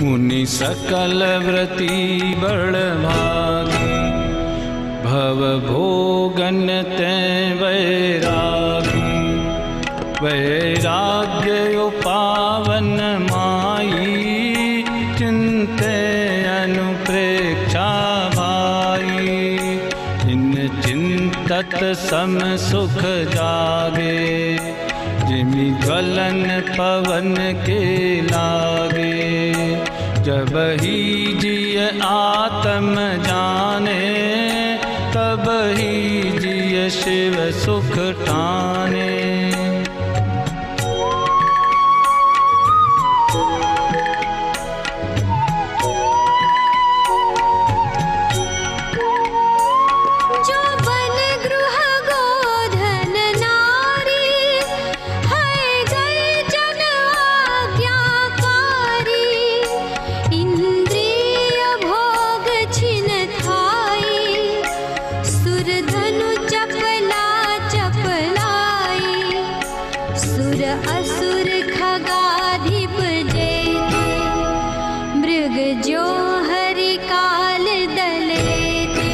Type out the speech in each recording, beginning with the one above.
मुनि सकल व्रती बड़ भागी, भव भोगन तैं वैरागी। वैराग्य पावन माई, चिंते अनुप्रेक्षा भाई। इन चिंतत सम सुख जागे, जिमि ज्वलन पवन के लागे। जब ही जिय आत्म जाने, तब ही जिय शिव सुख ठाने। असुर खगाधिप जेते, मृग जो हरि काल दलेते।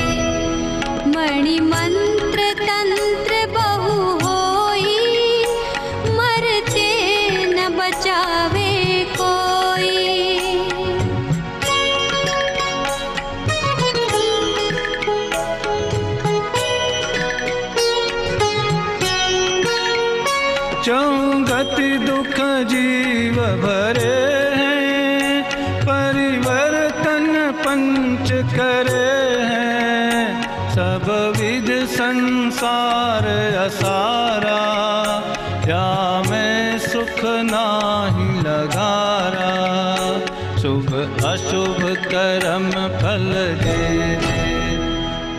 मणि मंत्र तंत्र बहु होई, मरते न बचावे कोई। चौगति दुख जीव भरे हैं, परिवर्तन पंच करे हैं। सब विध संसार असारा, या मैं सुख नाही लगारा। शुभ अशुभ कर्म फल दे,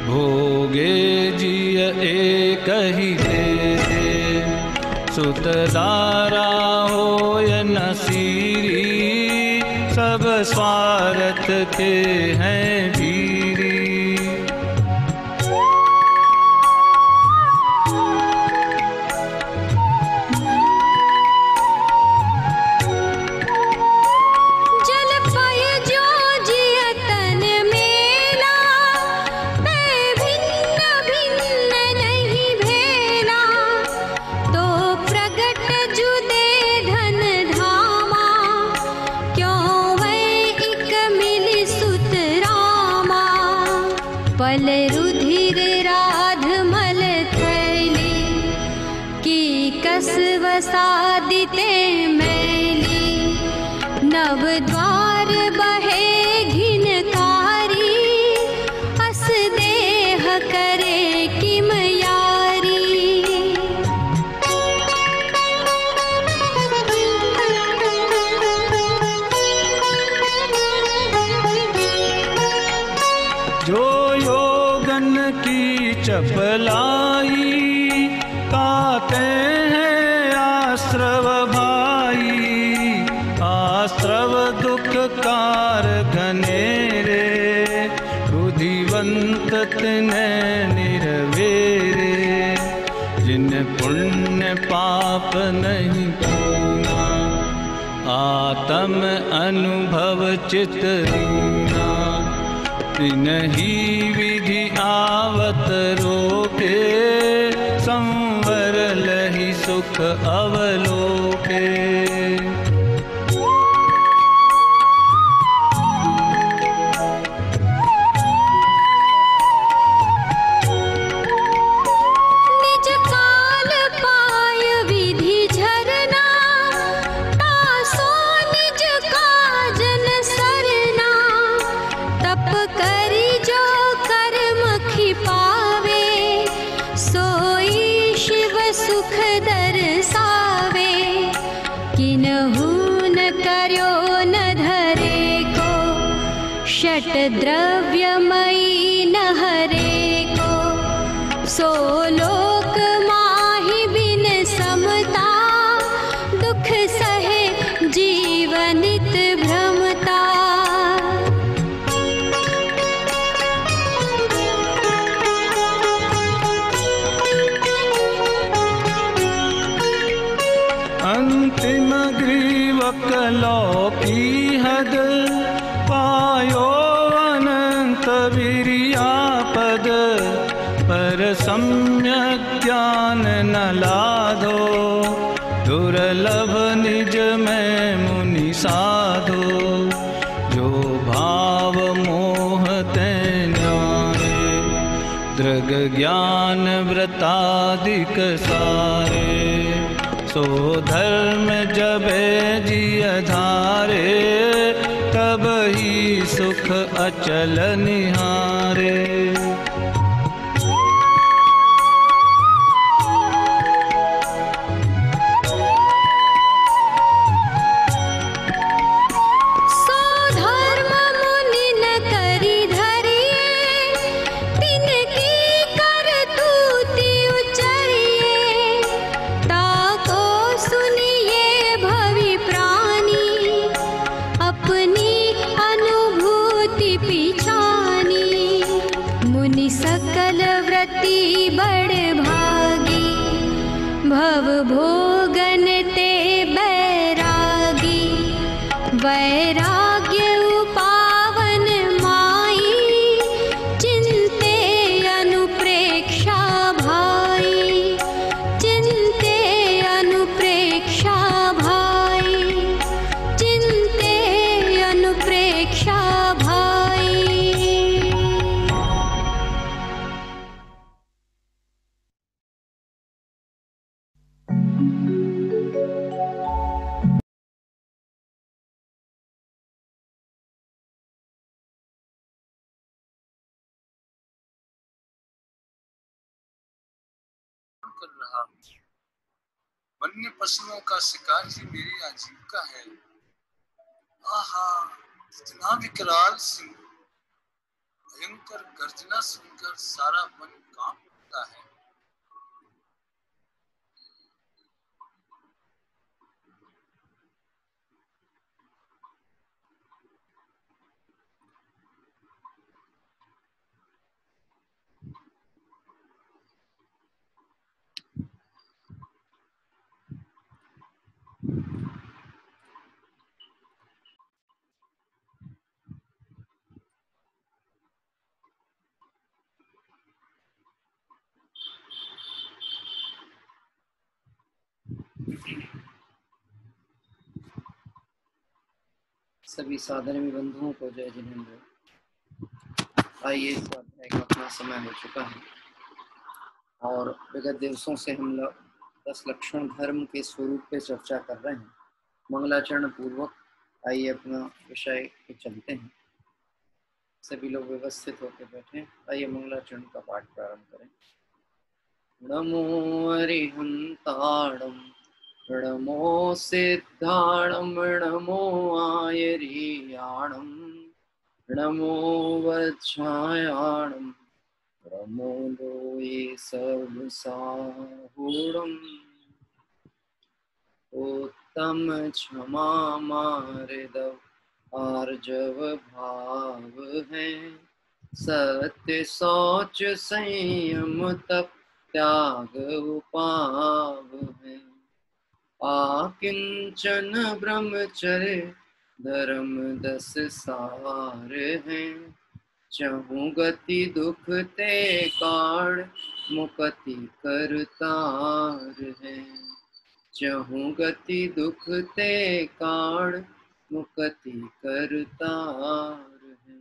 भोगे जिय एक ही दे। सुत दारा होय न सीरी, सब स्वार्थ के हैं भीरी। पल रुधिर राध मल थैली, की कसव सादिते मैली। नव द्वार बहे घिनकारी, अस देह करे किम यारी। जो योगन की चपलाई, ताते हैं आश्रव भाई। आश्रव दुख कार घनेरे, बुद्धिवंत तिने निर्वेरे। जिन पुण्य पाप नहीं पूना, आत्म अनुभव चित लीना। तिनहि विधि आवत रोके, संवर लहि सुख अवलोके। सुख दर्शावे, किन्हु न कर्यो न धरे को। षट द्रव्यमयी न हरे को, सो लोक माहि बिन समता। दुख सहे जीवनित भ्रमता। अंतिम ग्रीवक लौकी हद पायो अनंत वीर्यापद पर सम्यक ज्ञान न लाधो दुर्लभ निज में मुनि साधो जो भाव मोह ते न्यारे दृग ज्ञान व्रतादिक सारे सो धर्म जबे जिय धारे तब ही सुख अचल निहारे। भव भोगन ते बैरागी वैराग्य उपावन माई चिंते अनुप्रेक्षा भाई चिंते अनुप्रेक्षा भाई चिंते अनुप्रेक्षा भाई। कर रहा हूं। वन्य पशुओं का शिकार ही मेरी आजीविका है। आहा, इतना विकराल सिंह, भयंकर गर्जना सुनकर सारा वन कांप उठता है। सभी साधर्मी बंधुओं को जय जिनेंद्र। आइए, स्वाध्याय का अपना समय हो चुका है और विगत दिवसों से हम लोग 10 लक्षण धर्म के स्वरूप पे चर्चा कर रहे हैं। मंगलाचरण पूर्वक आइए अपना विषय पे चलते हैं। सभी लोग व्यवस्थित होकर बैठे। आइए मंगलाचरण का पाठ प्रारंभ करें। नमो अरिहंताणं नमो सिद्धाणं नमो आयर्याणं नमो वज्रायाणं नमो लोये सर्वसाहूणम् उत्तम क्षमा मार्दव आर्जव भाव है सत्य शौच संयम तप त्याग उपाव है आकिंचन ब्रह्मचर्य धर्म 10 सार है चहु गति दुख ते काढ़ मुक्ति करतार है चहु गति दुख ते काढ़ मुक्ति करतार है।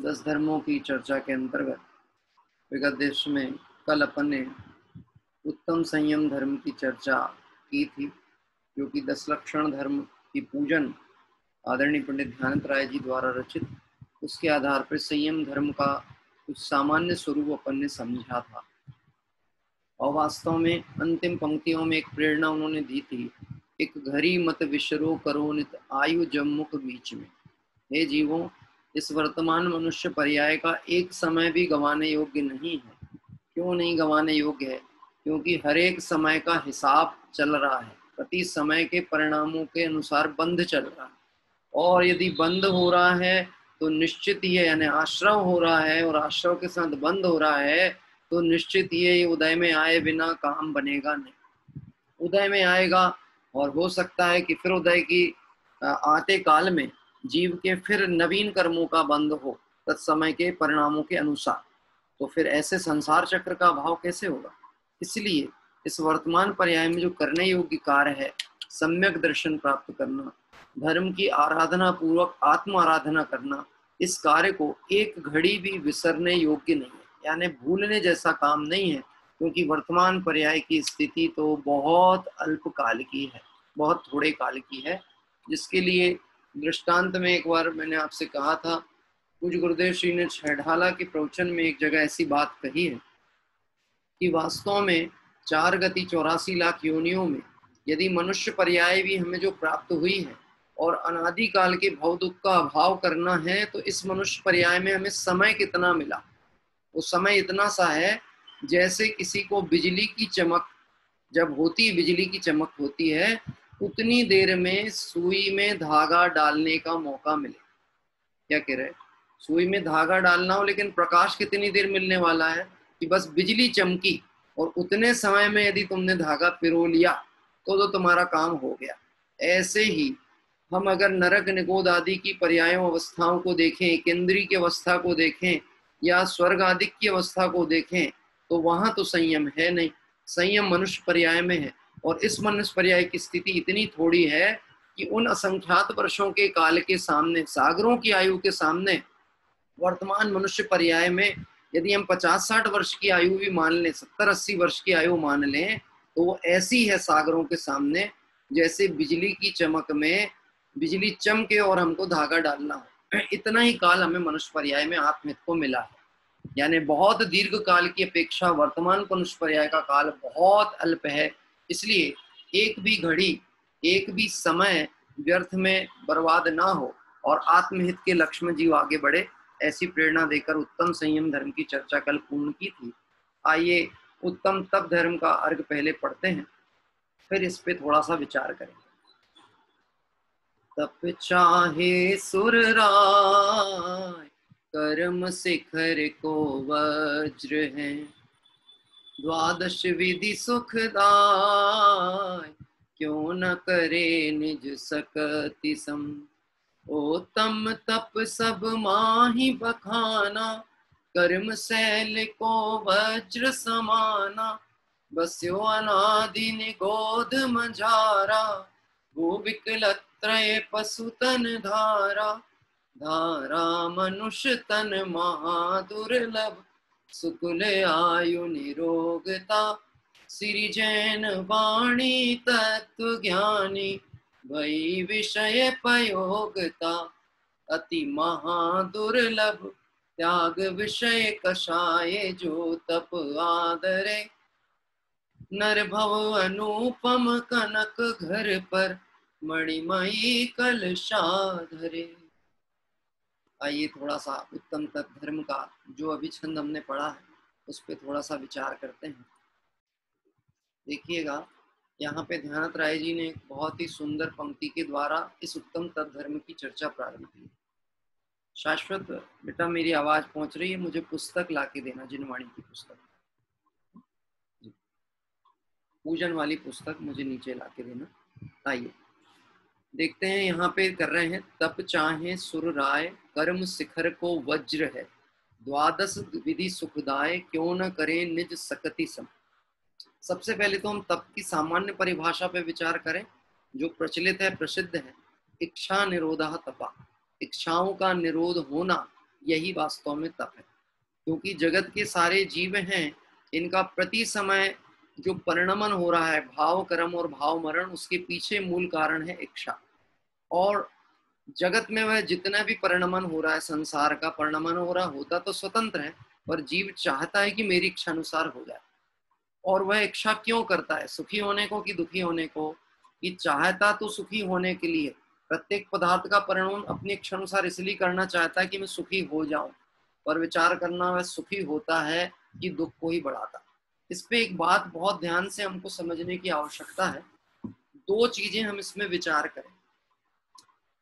10 धर्मों की चर्चा के अंतर्गत विगत देश में कल अपन ने उत्तम संयम धर्म की चर्चा की थी, जो कि 10 लक्षण धर्म की पूजन आदरणीय पंडित ध्यानंत राय जी द्वारा रचित, उसके आधार पर संयम धर्म का कुछ सामान्य स्वरूप अपन ने समझा था। और वास्तव में अंतिम पंक्तियों में एक प्रेरणा उन्होंने दी थी, एक घड़ी मत विशरो करो नित आयु जम्मुक बीच में। हे जीवों, इस वर्तमान मनुष्य पर्याय का एक समय भी गंवाने योग्य नहीं है। क्यों नहीं गंवाने योग्य है? क्योंकि हर एक समय का हिसाब चल रहा है, प्रति समय के परिणामों के अनुसार बंध चल रहा है। और यदि बंद हो रहा है तो निश्चित ये, यानी आश्रव हो रहा है और आश्रव के साथ बंद हो रहा है, तो निश्चित ये उदय में आए बिना काम बनेगा नहीं। उदय में आएगा, और हो सकता है कि फिर उदय की आते काल में जीव के फिर नवीन कर्मों का बंध हो तत्समय के परिणामों के अनुसार। तो फिर ऐसे संसार चक्र का अभाव कैसे होगा? इसलिए इस वर्तमान पर्याय में जो करने योग्य कार्य है, सम्यक दर्शन प्राप्त करना, धर्म की आराधना पूर्वक आत्म आराधना करना, इस कार्य को एक घड़ी भी विसरने योग्य नहीं है, यानी भूलने जैसा काम नहीं है, क्योंकि वर्तमान पर्याय की स्थिति तो बहुत अल्प काल की है, बहुत थोड़े काल की है, जिसके लिए दृष्टांत में एक बार मैंने आपसे कहा था, पूज्य गुरुदेव श्री ने छेढ़ाला के प्रवचन में एक जगह ऐसी बात कही है कि वास्तव में 4 गति 84 लाख योनियों में यदि मनुष्य पर्याय भी हमें जो प्राप्त हुई है और अनादि काल के भव दुख का अभाव करना है, तो इस मनुष्य पर्याय में हमें समय कितना मिला? वो समय इतना सा है जैसे किसी को बिजली की चमक जब होती है, बिजली की चमक होती है, उतनी देर में सुई में धागा डालने का मौका मिले। क्या कह रहे? सुई में धागा डालना हो, लेकिन प्रकाश कितनी देर मिलने वाला है कि बस बिजली चमकी और उतने समय में यदि तुमने धागा पिरो लिया तो तुम्हारा काम हो गया। ऐसे ही हम अगर नरक निगोद आदि की पर्यायों अवस्थाओं को देखें, केंद्री की अवस्था को देखें या स्वर्ग आदि की अवस्था को देखें, तो वहां तो संयम है नहीं, संयम मनुष्य पर्याय में है। और इस मनुष्य पर्याय की स्थिति इतनी थोड़ी है कि उन असंख्यात वर्षों के काल के सामने, सागरों की आयु के सामने, वर्तमान मनुष्य पर्याय में यदि हम 50-60 वर्ष की आयु भी मान लें, 70-80 वर्ष की आयु मान लें, तो वो ऐसी है सागरों के सामने जैसे बिजली की चमक में बिजली चमके और हमको धागा डालना हो। इतना ही काल हमें मनुष्य पर्याय में आत्महित को मिला है, यानी बहुत दीर्घ काल की अपेक्षा वर्तमान मनुष्य पर्याय का काल बहुत अल्प है। इसलिए एक भी घड़ी, एक भी समय व्यर्थ में बर्बाद ना हो और आत्महित के लक्ष्य में जीव आगे बढ़े, ऐसी प्रेरणा देकर उत्तम संयम धर्म की चर्चा कल पूर्ण की थी। आइए उत्तम तप धर्म का अर्घ पहले पढ़ते हैं, फिर इस पे थोड़ा सा विचार करेंगे। तप चाहे सुर राय, कर्म शिखर को वज्र है, द्वादश विधि सुखदाय, क्यों न करे निज सकति सम। उत्तम तप सब माही बखाना, कर्म शैल को वज्र समाना, बस्यो अनादि निगोद मझारा, भू विकलत्रय पशुतन धारा, धारा मनुष्य तन महादुर्लभ, सुकुल आयु निरोगता, श्री जैन वाणी तत्व ज्ञानी, भई विषय पयोगता, अति महादुर्लभ त्याग विषय कषाय, जो तप आदरे, नर भव अनुपम कनक घर पर, मणिमयी कलशाधरे। आइए थोड़ा सा उत्तम तत्व धर्म का जो अभी छंद हमने पढ़ा है उस पर थोड़ा सा विचार करते हैं। देखिएगा, यहाँ पे ध्यानत राय जी ने बहुत ही सुंदर पंक्ति के द्वारा इस उत्तम तत्व धर्म की चर्चा प्रारंभ की। शाश्वत बेटा, मेरी आवाज पहुंच रही है, मुझे पुस्तक लाके देना, जिनवाणी की पुस्तक, पूजन वाली पुस्तक मुझे नीचे लाके देना। आइए देखते हैं, यहाँ पे कर रहे हैं, तप चाहे सुर राय, कर्म शिखर को वज्र है, द्वादश विधि सुखदाय, क्यों न करे निज सकति सम। सबसे पहले तो हम तप की सामान्य परिभाषा पे विचार करें, जो प्रचलित है, प्रसिद्ध है, इच्छा निरोधा तपा, इच्छाओं का निरोध होना, यही वास्तव में तप है। क्योंकि जगत के सारे जीव हैं, इनका प्रति समय जो परिणमन हो रहा है, भाव कर्म और भाव मरण, उसके पीछे मूल कारण है इच्छा। और जगत में वह जितना भी परिणमन हो रहा है, संसार का परिणमन हो रहा, होता तो स्वतंत्र है, पर जीव चाहता है कि मेरी इच्छा अनुसार हो जाए। और वह इच्छा क्यों करता है? सुखी होने को कि दुखी होने को? कि चाहता तो सुखी होने के लिए, प्रत्येक पदार्थ का परिणमन अपनी इच्छा अनुसार इसलिए करना चाहता है कि मैं सुखी हो जाऊं, पर विचार करना वह सुखी होता है कि दुख को ही बढ़ाता। इस पे एक बात बहुत ध्यान से हमको समझने की आवश्यकता है। दो चीजें हम इसमें विचार करें।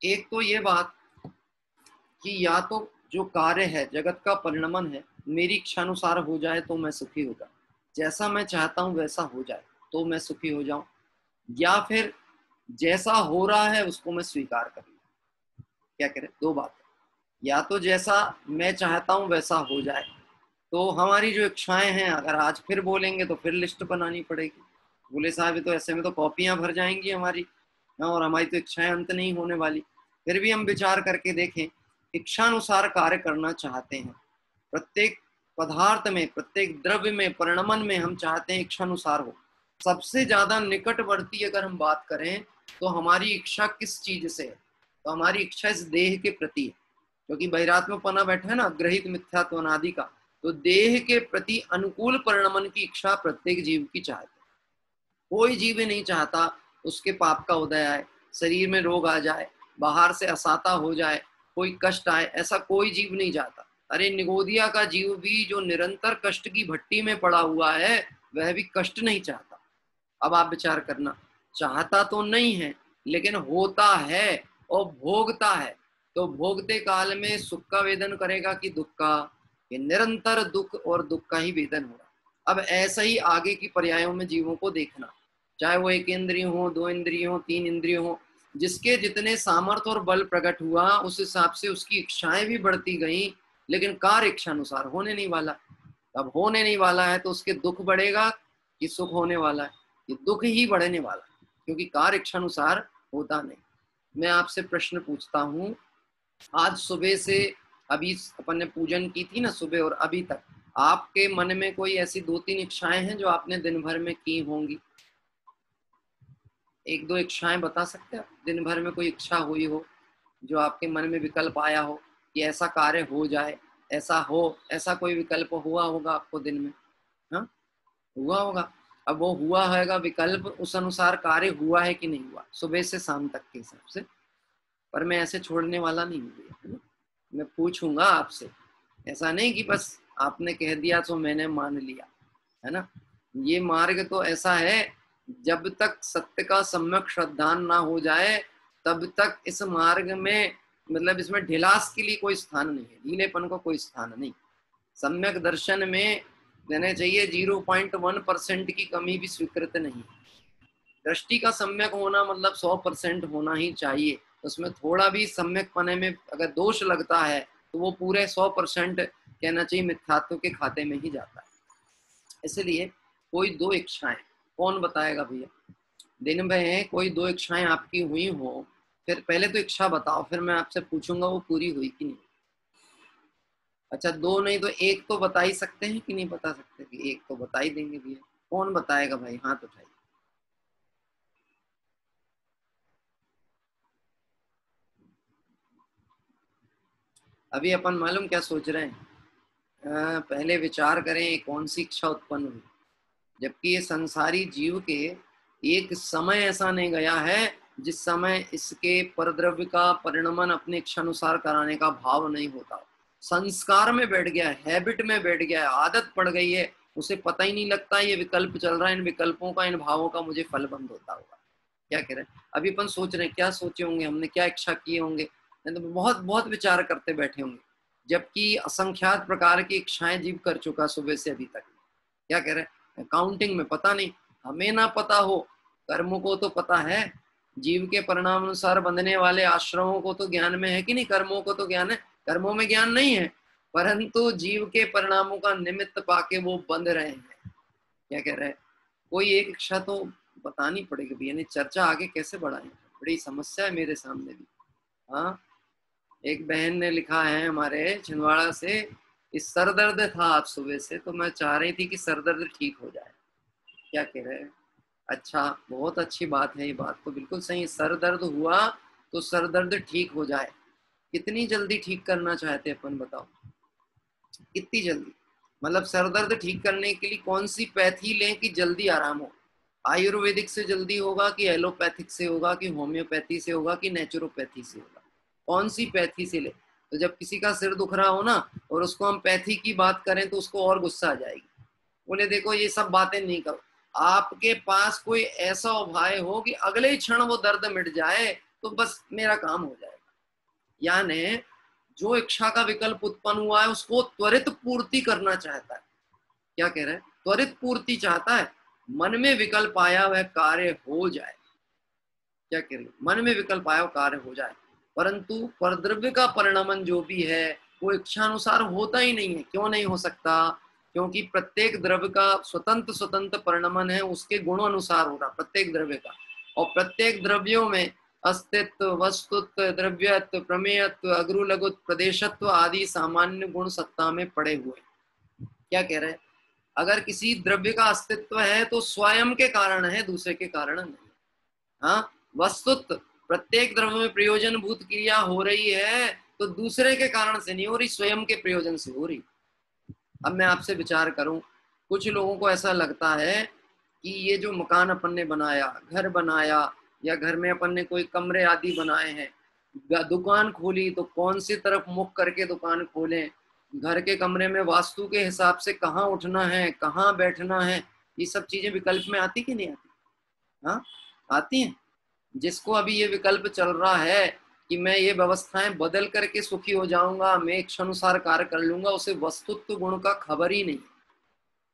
एक तो ये बात कि या तो जो कार्य है, जगत का परिणमन है, मेरी इच्छा अनुसार हो जाए तो मैं सुखी होगा, जैसा मैं चाहता हूं वैसा हो जाए तो मैं सुखी हो जाऊं। या फिर जैसा हो रहा है उसको मैं स्वीकार कर लूं। क्या करें? दो बात, या तो जैसा मैं चाहता हूं वैसा हो जाए, तो हमारी जो इच्छाएं हैं अगर आज फिर बोलेंगे तो फिर लिस्ट बनानी पड़ेगी। बोले साहब तो ऐसे में तो कॉपियां भर जाएंगी हमारी, और हमारी तो इच्छाएं अंत नहीं होने वाली। फिर भी हम विचार करके देखें, इच्छानुसार कार्य करना चाहते हैं, प्रत्येक पदार्थ में, प्रत्येक द्रव्य में, परिणमन में हम चाहते हैं इच्छानुसार हो। सबसे ज्यादा निकटवर्ती अगर हम बात करें तो हमारी इच्छा किस चीज से है? तो हमारी इच्छा इस देह के प्रति है, क्योंकि बहिरात्मपना बैठा है ना, ग्रहित मिथ्यात्व अनादि का। तो देह के प्रति अनुकूल परिणमन की इच्छा प्रत्येक जीव की चाहते हैं। कोई जीव नहीं चाहता उसके पाप का उदय आए, शरीर में रोग आ जाए, बाहर से असाता हो जाए, कोई कष्ट आए, ऐसा कोई जीव नहीं चाहता। अरे निगोदिया का जीव भी जो निरंतर कष्ट की भट्टी में पड़ा हुआ है वह भी कष्ट नहीं चाहता। अब आप विचार करना, चाहता तो नहीं है लेकिन होता है और भोगता है। तो भोगते काल में सुख का वेदन करेगा कि दुख का? ये निरंतर दुख और दुख का ही वेदन हो रहा। अब ऐसा ही आगे की पर्यायों में जीवों को देखना, चाहे वो एक इंद्रिय हो, दो इंद्रिय हो, तीन इंद्रिय हो, जिसके जितने सामर्थ्य और बल प्रकट हुआ उस हिसाब से उसकी इच्छाएं भी बढ़ती गई, लेकिन कार्य इच्छा अनुसार होने नहीं वाला। अब होने नहीं वाला है तो उसके दुख बढ़ेगा कि सुख होने वाला है? ये दुख ही बढ़ने वाला, क्योंकि कार्य इच्छा अनुसार होता नहीं। मैं आपसे प्रश्न पूछता हूँ, आज सुबह से अभी अपन ने पूजन की थी ना, सुबह और अभी तक आपके मन में कोई ऐसी दो तीन इच्छाएं हैं जो आपने दिन भर में की होंगी? एक दो इच्छाएं बता सकते हैं? दिन भर में कोई इच्छा हुई हो जो आपके मन में विकल्प आया हो कि ऐसा कार्य हो जाए, ऐसा हो, ऐसा कोई विकल्प हुआ होगा आपको दिन में? हाँ, हुआ होगा। अब वो हुआ होगा विकल्प, उस अनुसार कार्य हुआ है कि नहीं हुआ सुबह से शाम तक के हिसाब से? पर मैं ऐसे छोड़ने वाला नहीं हूँ, मैं पूछूंगा आपसे। ऐसा नहीं कि बस आपने कह दिया तो मैंने मान लिया, है ना। ये मार्ग तो ऐसा है, जब तक सत्य का सम्यक श्रद्धान ना हो जाए तब तक इस मार्ग में, मतलब इसमें ढिलास के लिए कोई स्थान नहीं है, ढीलेपन को कोई स्थान नहीं। सम्यक दर्शन में देने चाहिए 0.1% की कमी भी स्वीकृत नहीं है। दृष्टि का सम्यक होना मतलब 100% होना ही चाहिए। उसमें थोड़ा भी सम्यक पने में अगर दोष लगता है तो वो पूरे 100% कहना चाहिए मिथ्यात्व के खाते में ही जाता है। इसलिए कोई दो इच्छाएं, कौन बताएगा भैया? दिन में कोई दो इच्छाएं आपकी हुई हो, फिर पहले तो इच्छा बताओ, फिर मैं आपसे पूछूंगा वो पूरी हुई कि नहीं। अच्छा, दो नहीं तो एक तो बता ही सकते हैं कि नहीं बता सकते? कि एक तो बता ही देंगे भैया। कौन बताएगा भाई? हाथ उठाइए। अभी अपन मालूम क्या सोच रहे हैं? पहले विचार करें कौन सी इच्छा उत्पन्न हुई, जबकि ये संसारी जीव के एक समय ऐसा नहीं गया है जिस समय इसके परद्रव्य का परिणमन अपने इच्छा अनुसार कराने का भाव नहीं होता। संस्कार में बैठ गया है, हैबिट में बैठ गया है, आदत पड़ गई है, उसे पता ही नहीं लगता ये विकल्प चल रहा है, इन विकल्पों का, इन भावों का मुझे फल बंद होता होगा। क्या कह रहे हैं? अभी अपन सोच रहे हैं क्या सोचे होंगे हमने, क्या इच्छा किए होंगे, तो बहुत बहुत विचार करते बैठे होंगे, जबकि असंख्यात प्रकार की इच्छाएं जीव कर चुका सुबह से अभी तक। क्या कह रहे हैं? काउंटिंग में पता नहीं, हमें ना पता हो, कर्मों को तो पता है, जीव के परिणाम अनुसार बंधने वाले आश्रमों को तो ज्ञान में है कि नहीं? कर्मों को तो ज्ञान है, कर्मों में ज्ञान नहीं है, परंतु जीव के परिणामों का निमित्त पाके वो बंध रहे हैं। क्या कह रहे हैं? कोई एक इच्छा तो बतानी पड़ेगी भैया, नहीं चर्चा आगे कैसे बढ़ाएं, बड़ी समस्या है मेरे सामने भी। हाँ, एक बहन ने लिखा है हमारे छिंदवाड़ा से, इस सर दर्द था आज सुबह से, तो मैं चाह रही थी कि सर दर्द ठीक हो जाए। क्या कह रहे हैं? अच्छा, बहुत अच्छी बात है, ये बात तो बिल्कुल सही। सर दर्द हुआ तो सर दर्द ठीक हो जाए, कितनी जल्दी ठीक करना चाहते अपन बताओ? कितनी जल्दी? मतलब सर दर्द ठीक करने के लिए कौन सी पैथी लें कि जल्दी आराम हो? आयुर्वेदिक से जल्दी होगा कि एलोपैथिक से होगा कि होम्योपैथी से होगा कि नेचुरोपैथी से होगा? कौन सी पैथी से ले? तो जब किसी का सिर दुख रहा हो ना और उसको हम पैथी की बात करें तो उसको और गुस्सा आ जाएगी, बोले देखो ये सब बातें नहीं करो। आपके पास कोई ऐसा उपाय हो कि अगले ही क्षण वो दर्द मिट जाए तो बस मेरा काम हो जाएगा। यानी जो इच्छा का विकल्प उत्पन्न हुआ है उसको त्वरित पूर्ति करना चाहता है। क्या कह रहे हैं? त्वरित पूर्ति चाहता है। मन में विकल्प आया वह कार्य हो जाए। क्या कह रही, मन में विकल्प आया वह कार्य हो जाए, परंतु परद्रव्य का परिणमन जो भी है वो इच्छानुसार होता ही नहीं है। क्यों नहीं हो सकता? क्योंकि प्रत्येक द्रव्य का स्वतंत्र स्वतंत्र परिणमन है, उसके गुणों अनुसार हो रहा प्रत्येक द्रव्य का। और प्रत्येक द्रव्यों में अस्तित्व, वस्तुत्व, द्रव्यत्व, प्रमेयत्व, अग्रु लघुत्व, प्रदेशत्व आदि सामान्य गुण सत्ता में पड़े हुए। क्या कह रहे हैं? अगर किसी द्रव्य का अस्तित्व है तो स्वयं के कारण है, दूसरे के कारण नहीं। हाँ, वस्तुत्व प्रत्येक द्रव्य में प्रयोजन भूत क्रिया हो रही है तो दूसरे के कारण से नहीं हो रही, स्वयं के प्रयोजन से हो रही। अब मैं आपसे विचार करूं, कुछ लोगों को ऐसा लगता है कि ये जो मकान अपन ने बनाया, घर बनाया, या घर में अपन ने कोई कमरे आदि बनाए हैं, दुकान खोली तो कौन सी तरफ मुख करके दुकान खोलें, घर के कमरे में वास्तु के हिसाब से कहाँ उठना है, कहाँ बैठना है, ये सब चीजें विकल्प में आती कि नहीं आती? हाँ, आती हैं। जिसको अभी ये विकल्प चल रहा है कि मैं ये व्यवस्थाएं बदल करके सुखी हो जाऊंगा, मैं इच्छानुसार कार्य कर लूंगा, उसे वस्तुत्व गुण का खबर ही नहीं।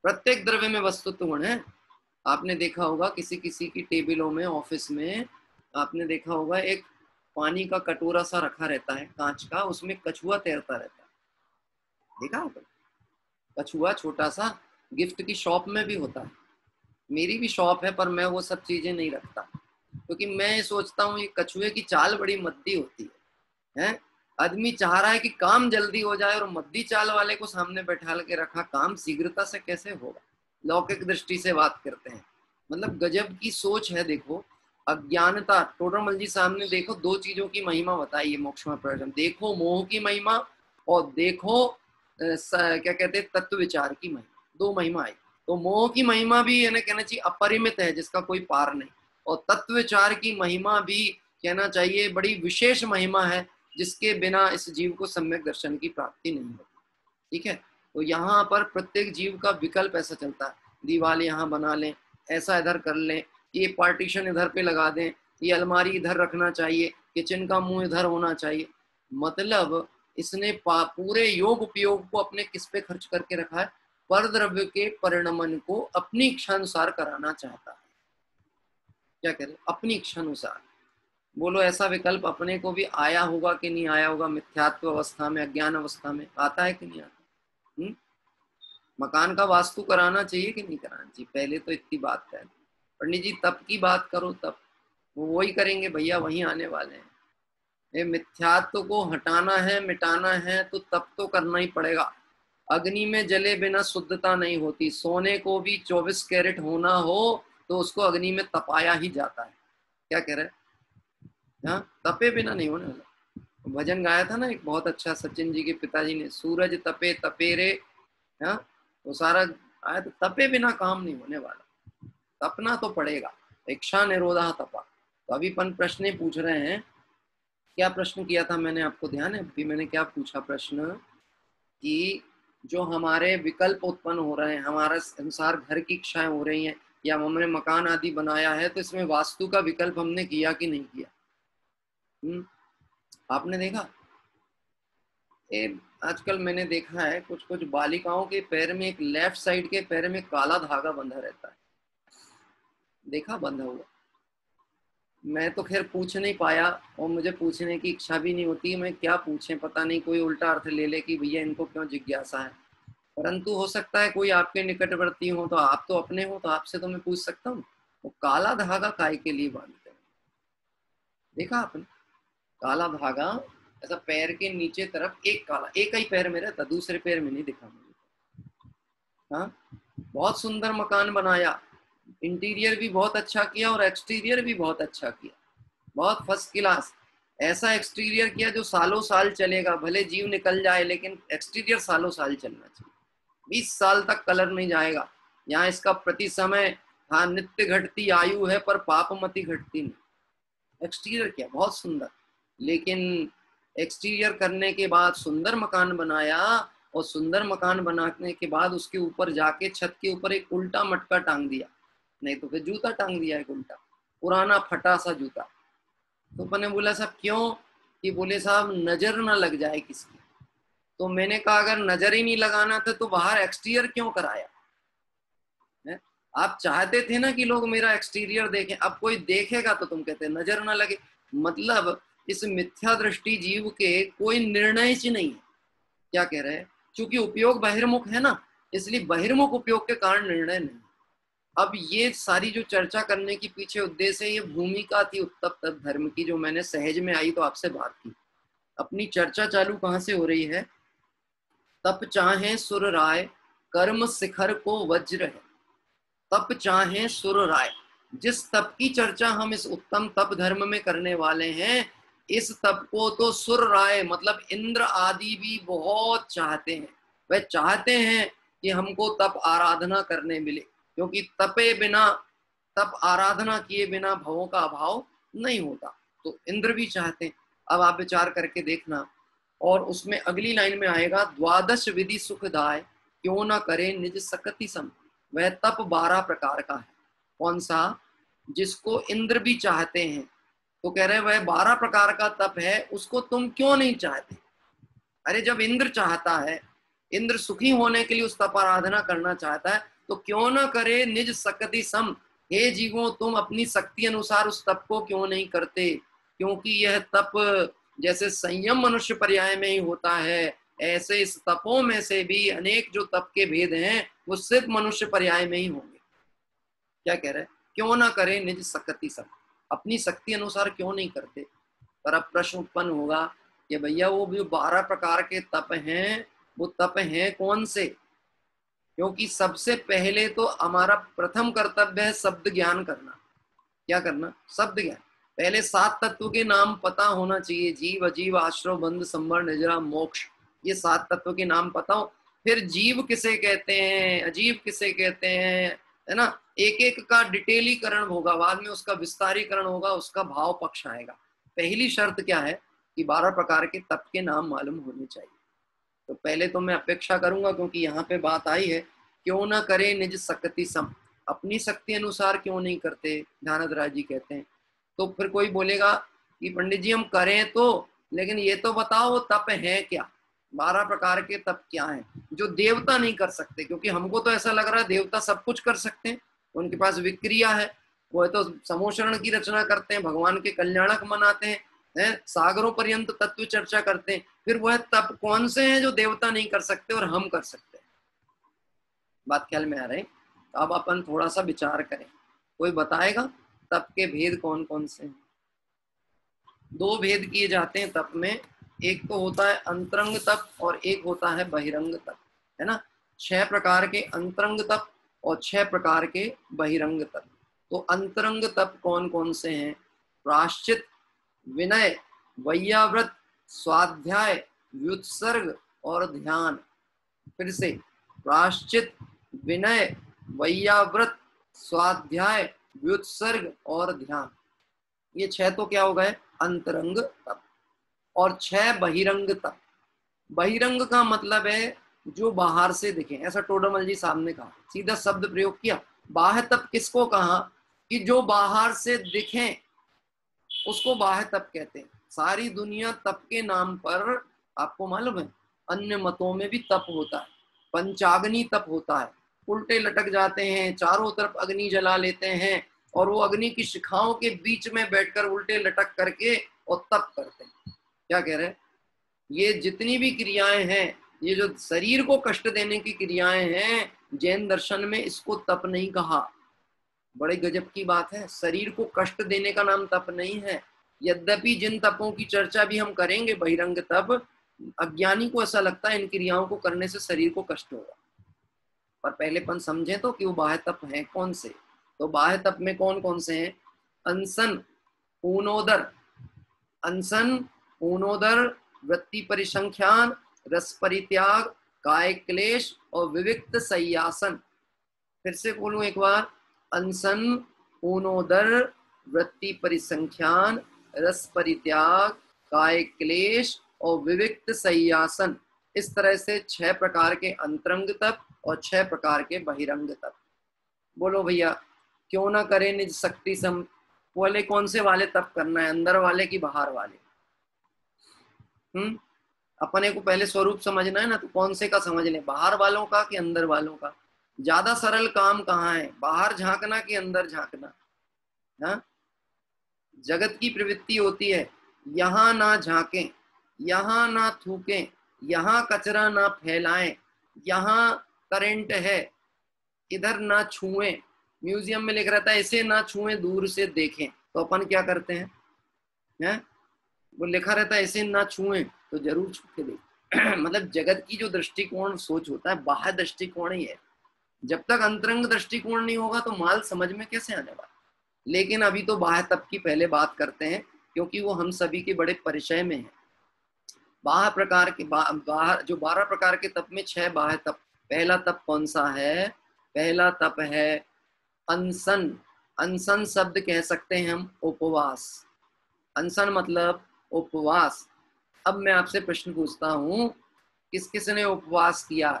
प्रत्येक द्रव्य में वस्तुत्व गुण है। आपने देखा होगा किसी किसी की टेबलों में, ऑफिस में आपने देखा होगा एक पानी का कटोरा सा रखा रहता है कांच का, उसमें कछुआ तैरता रहता है, देखा होगा? कछुआ छोटा सा, गिफ्ट की शॉप में भी होता है, मेरी भी शॉप है, पर मैं वो सब चीजें नहीं रखता क्योंकि मैं सोचता हूँ ये कछुए की चाल बड़ी मद्दी होती है। आदमी चाह रहा है कि काम जल्दी हो जाए और मद्दी चाल वाले को सामने बैठा के रखा, काम शीघ्रता से कैसे होगा? लौकिक दृष्टि से बात करते हैं, मतलब गजब की सोच है। देखो अज्ञानता, टोडरमल जी सामने देखो दो चीजों की महिमा बताई है मोक्ष में प्रयोजन। देखो मोह की महिमा और देखो क्या कहते हैं तत्व विचार की महिमा, दो महिमा आई। तो मोह की महिमा भी कहना चाहिए अपरिमित है, जिसका कोई पार नहीं, और तत्व विचार की महिमा भी कहना चाहिए बड़ी विशेष महिमा है, जिसके बिना इस जीव को सम्यक दर्शन की प्राप्ति नहीं होती। ठीक है, तो यहाँ पर प्रत्येक जीव का विकल्प ऐसा चलता है, दीवार यहाँ बना लें, ऐसा इधर कर लें, ये पार्टीशन इधर पे लगा दें, ये अलमारी इधर रखना चाहिए, किचन का मुंह इधर होना चाहिए। मतलब इसने पूरे योग उपयोग को अपने किस पे खर्च करके रखा है? पर द्रव्य के परिणमन को अपनी इच्छा अनुसार कराना चाहता है। क्या करें? अपनी इच्छा अनुसार। बोलो ऐसा विकल्प अपने को भी आया होगा कि नहीं आया होगा? मिथ्यात्व अवस्था में, अज्ञान अवस्था में आता है कि नहीं आता? मकान का वास्तु कराना चाहिए कि नहीं कराना चाहिए? पहले तो इतनी बात है। पंडित जी तप की बात करो, तप वो वही करेंगे भैया, वही आने वाले हैं। ये मिथ्यात्व को हटाना है, मिटाना है तो तप तो करना ही पड़ेगा। अग्नि में जले बिना शुद्धता नहीं होती। सोने को भी 24 कैरेट होना हो तो उसको अग्नि में तपाया ही जाता है। क्या कह रहे हैं? हाँ, तपे बिना नहीं होने वाला। भजन गाया था ना एक बहुत अच्छा, सचिन जी के पिताजी ने, सूरज तपे तपे रे, हाँ, वो सारा आया। तो तपे बिना काम नहीं होने वाला, तपना तो पड़ेगा। इच्छा निरोधा तपा। तो अभी अपन प्रश्न पूछ रहे हैं। क्या प्रश्न किया था मैंने, आपको ध्यान है? अभी मैंने क्या पूछा प्रश्न कि जो हमारे विकल्प उत्पन्न हो रहे हैं, हमारे अनुसार घर की इच्छाएं हो रही हैं, या हमने मकान आदि बनाया है, तो इसमें वास्तु का विकल्प हमने किया कि नहीं किया? आपने देखा? आजकल मैंने देखा है कुछ कुछ बालिकाओं के पैर में, एक लेफ्ट साइड के पैर में काला धागा बंधा रहता है, देखा? बंधा हुआ। मैं तो खैर पूछ नहीं पाया और मुझे पूछने की इच्छा भी नहीं होती। मैं क्या पूछें, पता नहीं कोई उल्टा अर्थ ले ले कि भैया इनको क्यों जिज्ञासा है। परंतु हो सकता है कोई आपके निकटवर्ती हो, तो आप तो अपने हो, तो आपसे तो मैं पूछ सकता हूँ। वो काला धागा काय के लिए बांधते हैं? देखा आपने? काला धागा ऐसा पैर के नीचे तरफ, एक काला, एक ही पैर में रहता, दूसरे पैर में नहीं दिखा मुझे। हाँ, बहुत सुंदर मकान बनाया, इंटीरियर भी बहुत अच्छा किया और एक्सटीरियर भी बहुत अच्छा किया, बहुत फर्स्ट क्लास। ऐसा एक्सटीरियर किया जो सालों साल चलेगा, भले जीव निकल जाए लेकिन एक्सटीरियर सालों साल चलना चाहिए। 20 साल तक कलर नहीं जाएगा। यहाँ इसका प्रति समय, हाँ, नित्य घटती आयु है पर पापमति घटती नहीं। एक्सटीरियर किया बहुत सुंदर, लेकिन एक्सटीरियर करने के बाद सुंदर मकान बनाया, और सुंदर मकान बनाने के बाद उसके ऊपर जाके छत के ऊपर एक उल्टा मटका टांग दिया, नहीं तो फिर जूता टांग दिया एक उल्टा, पुराना फटा सा जूता। तो मैंने बोला साहब क्यों? कि बोले साहब नजर ना लग जाए किसकी। तो मैंने कहा अगर नजर ही नहीं लगाना था तो बाहर एक्सटीरियर क्यों कराया है? आप चाहते थे ना कि लोग मेरा एक्सटीरियर देखें, अब कोई देखेगा तो तुम कहते नजर ना लगे। मतलब इस मिथ्या दृष्टि जीव के कोई निर्णय ही नहीं है। क्या कह रहे हैं? क्योंकि उपयोग बहिर्मुख है ना, इसलिए बहिर्मुख उपयोग के कारण निर्णय नहीं। अब ये सारी जो चर्चा करने की पीछे उद्देश्य है, ये भूमिका थी उत्तम तप धर्म की, जो मैंने सहज में आई तो आपसे बात की। अपनी चर्चा चालू कहाँ से हो रही है? तप चाहे सुर राय, कर्म शिखर को वज्र है। तप चाहे सुर राय, जिस तप की चर्चा हम इस उत्तम तप धर्म में करने वाले हैं, इस तप को तो सुर राय मतलब इंद्र आदि भी बहुत चाहते हैं। वह चाहते हैं कि हमको तप आराधना करने मिले, क्योंकि तपे बिना, तप आराधना किए बिना भवों का अभाव नहीं होता। तो इंद्र भी चाहते हैं। अब आप विचार करके देखना, और उसमें अगली लाइन में आएगा, द्वादश विधि सुखदाय क्यों ना करे निज सकति सम। वह तप 12 प्रकार का है। कौन सा? जिसको इंद्र भी चाहते हैं। तो कह रहे वह 12 प्रकार का तप है, उसको तुम क्यों नहीं चाहते? अरे जब इंद्र चाहता है, इंद्र सुखी होने के लिए उस तप आराधना करना चाहता है, तो क्यों ना करे निज सकति सम। हे जीवों, तुम अपनी शक्ति अनुसार उस तप को क्यों नहीं करते? क्योंकि यह तप जैसे संयम मनुष्य पर्याय में ही होता है, ऐसे इस तपों में से भी अनेक जो तप के भेद हैं वो सिर्फ मनुष्य पर्याय में ही होंगे। क्या कह रहे? क्यों ना करे निज सकति सम, अपनी शक्ति अनुसार क्यों नहीं करते? पर अब प्रश्न उत्पन्न होगा कि भैया वो भी 12 प्रकार के तप हैं, वो तप हैं कौन से? क्योंकि सबसे पहले तो हमारा प्रथम कर्तव्य है शब्द ज्ञान करना। क्या करना? शब्द ज्ञान। पहले 7 तत्व के नाम पता होना चाहिए, जीव अजीव आश्रव बंध संवर निजरा मोक्ष, ये 7 तत्व के नाम पता हो। फिर जीव किसे कहते हैं, अजीव किसे कहते हैं, है ना, एक एक का डिटेलीकरण होगा, बाद में उसका विस्तारीकरण होगा, उसका भाव पक्ष आएगा। पहली शर्त क्या है कि 12 प्रकार के तप के नाम मालूम होने चाहिए। तो पहले तो मैं अपेक्षा करूंगा, क्योंकि यहाँ पे बात आई है, क्यों ना करे निज शक्ति सम, अपनी शक्ति अनुसार क्यों नहीं करते, ध्यानद राय जी कहते हैं। तो फिर कोई बोलेगा कि पंडित जी हम करें तो, लेकिन ये तो बताओ वो तप है क्या, 12 प्रकार के तप क्या हैं जो देवता नहीं कर सकते? क्योंकि हमको तो ऐसा लग रहा है देवता सब कुछ कर सकते हैं, उनके पास विक्रिया है, वो तो समोषण की रचना करते हैं, भगवान के कल्याणक मनाते हैं, सागरों पर्यंत तत्व चर्चा करते हैं। फिर वह तप कौन से हैं जो देवता नहीं कर सकते और हम कर सकते हैं? बात ख्याल में आ रही? अब अपन थोड़ा सा विचार करें। कोई बताएगा तप के भेद कौन कौन से हैं? 2 भेद किए जाते हैं तप में, एक तो होता है अंतरंग तप और एक होता है बहिरंग तप, है ना। 6 प्रकार के अंतरंग तप और 6 प्रकार के बहिरंग तप। तो अंतरंग तप कौन कौन से हैं? प्रायश्चित, विनय, वैयाव्रत, स्वाध्याय, व्युत्सर्ग और ध्यान। फिर से, प्रायश्चित, विनय, वैयाव्रत, स्वाध्याय, व्युत्सर्ग और ध्यान। ये 6 तो क्या हो गए? अंतरंग तप। और 6 बहिरंग तप। बहिरंग का मतलब है जो बाहर से दिखे, ऐसा टोडरमल जी साहब ने कहा, सीधा शब्द प्रयोग किया। बाह्य तप किसको कहा? कि जो बाहर से दिखे उसको बाह्य तप कहते हैं। सारी दुनिया तप के नाम पर, आपको मालूम है अन्य मतों में भी तप होता है, पंचाग्नि तप होता है, उल्टे लटक जाते हैं, चारों तरफ अग्नि जला लेते हैं और वो अग्नि की शिखाओं के बीच में बैठकर उल्टे लटक करके और तप करते हैं। क्या कह रहे हैं? ये जितनी भी क्रियाएं हैं, ये जो शरीर को कष्ट देने की क्रियाएं हैं, जैन दर्शन में इसको तप नहीं कहा। बड़े गजब की बात है, शरीर को कष्ट देने का नाम तप नहीं है। यद्यपि जिन तपों की चर्चा भी हम करेंगे बहिरंग तप, अज्ञानी को ऐसा लगता है इन क्रियाओं को करने से शरीर को कष्ट होगा, पर पहले अपन समझें तो कि वो बाह्य तप हैं कौन से। तो बाह्य तप में कौन कौन से हैं? अनशन, ऊनोदर, अनशन, ऊनोदर, वृत्ति परिसंख्यान, रस परित्याग, काय क्लेश और विविक्त सय्यासन। फिर से बोलूं एक बार, अनशन, ऊनोदर, वृत्ति परिसंख्यान, रस परित्याग, काय क्लेश और विविक्त सय्यासन। इस तरह से 6 प्रकार के अंतरंग तप और 6 प्रकार के बहिरंग तप। बोलो भैया, क्यों ना करें निज शक्ति सम। बोले कौन से वाले तप करना है, अंदर वाले की बाहर वाले? अपने को पहले स्वरूप समझना है ना, तो कौन से का समझ लें, बाहर वालों का कि अंदर वालों का? ज्यादा सरल काम कहाँ है, बाहर झांकना कि अंदर झांकना? हाँ, जगत की प्रवृत्ति होती है यहाँ ना झांकें, यहाँ ना थूकें, यहाँ कचरा ना फैलाएं, यहाँ करंट है इधर ना छुएं, म्यूजियम में लिख रहता है इसे ना छुएं दूर से देखें, तो अपन क्या करते हैं? वो लिखा रहता है इसे ना छुएं तो जरूर छू के देखें। मतलब जगत की जो दृष्टिकोण सोच होता है बाह्य दृष्टिकोण ही है, जब तक अंतरंग दृष्टिकोण नहीं होगा तो माल समझ में कैसे आने वाला। लेकिन अभी तो बाह्य तप की पहले बात करते हैं क्योंकि वो हम सभी के बड़े परिचय में है। बाह्य प्रकार के बाहर जो 12 प्रकार के तप में 6 बाह्य तप। पहला तप कौन सा है? पहला तप है अनशन। अनशन शब्द कह सकते हैं हम उपवास। अनशन मतलब उपवास। अब मैं आपसे प्रश्न पूछता हूं, किस किसने उपवास किया?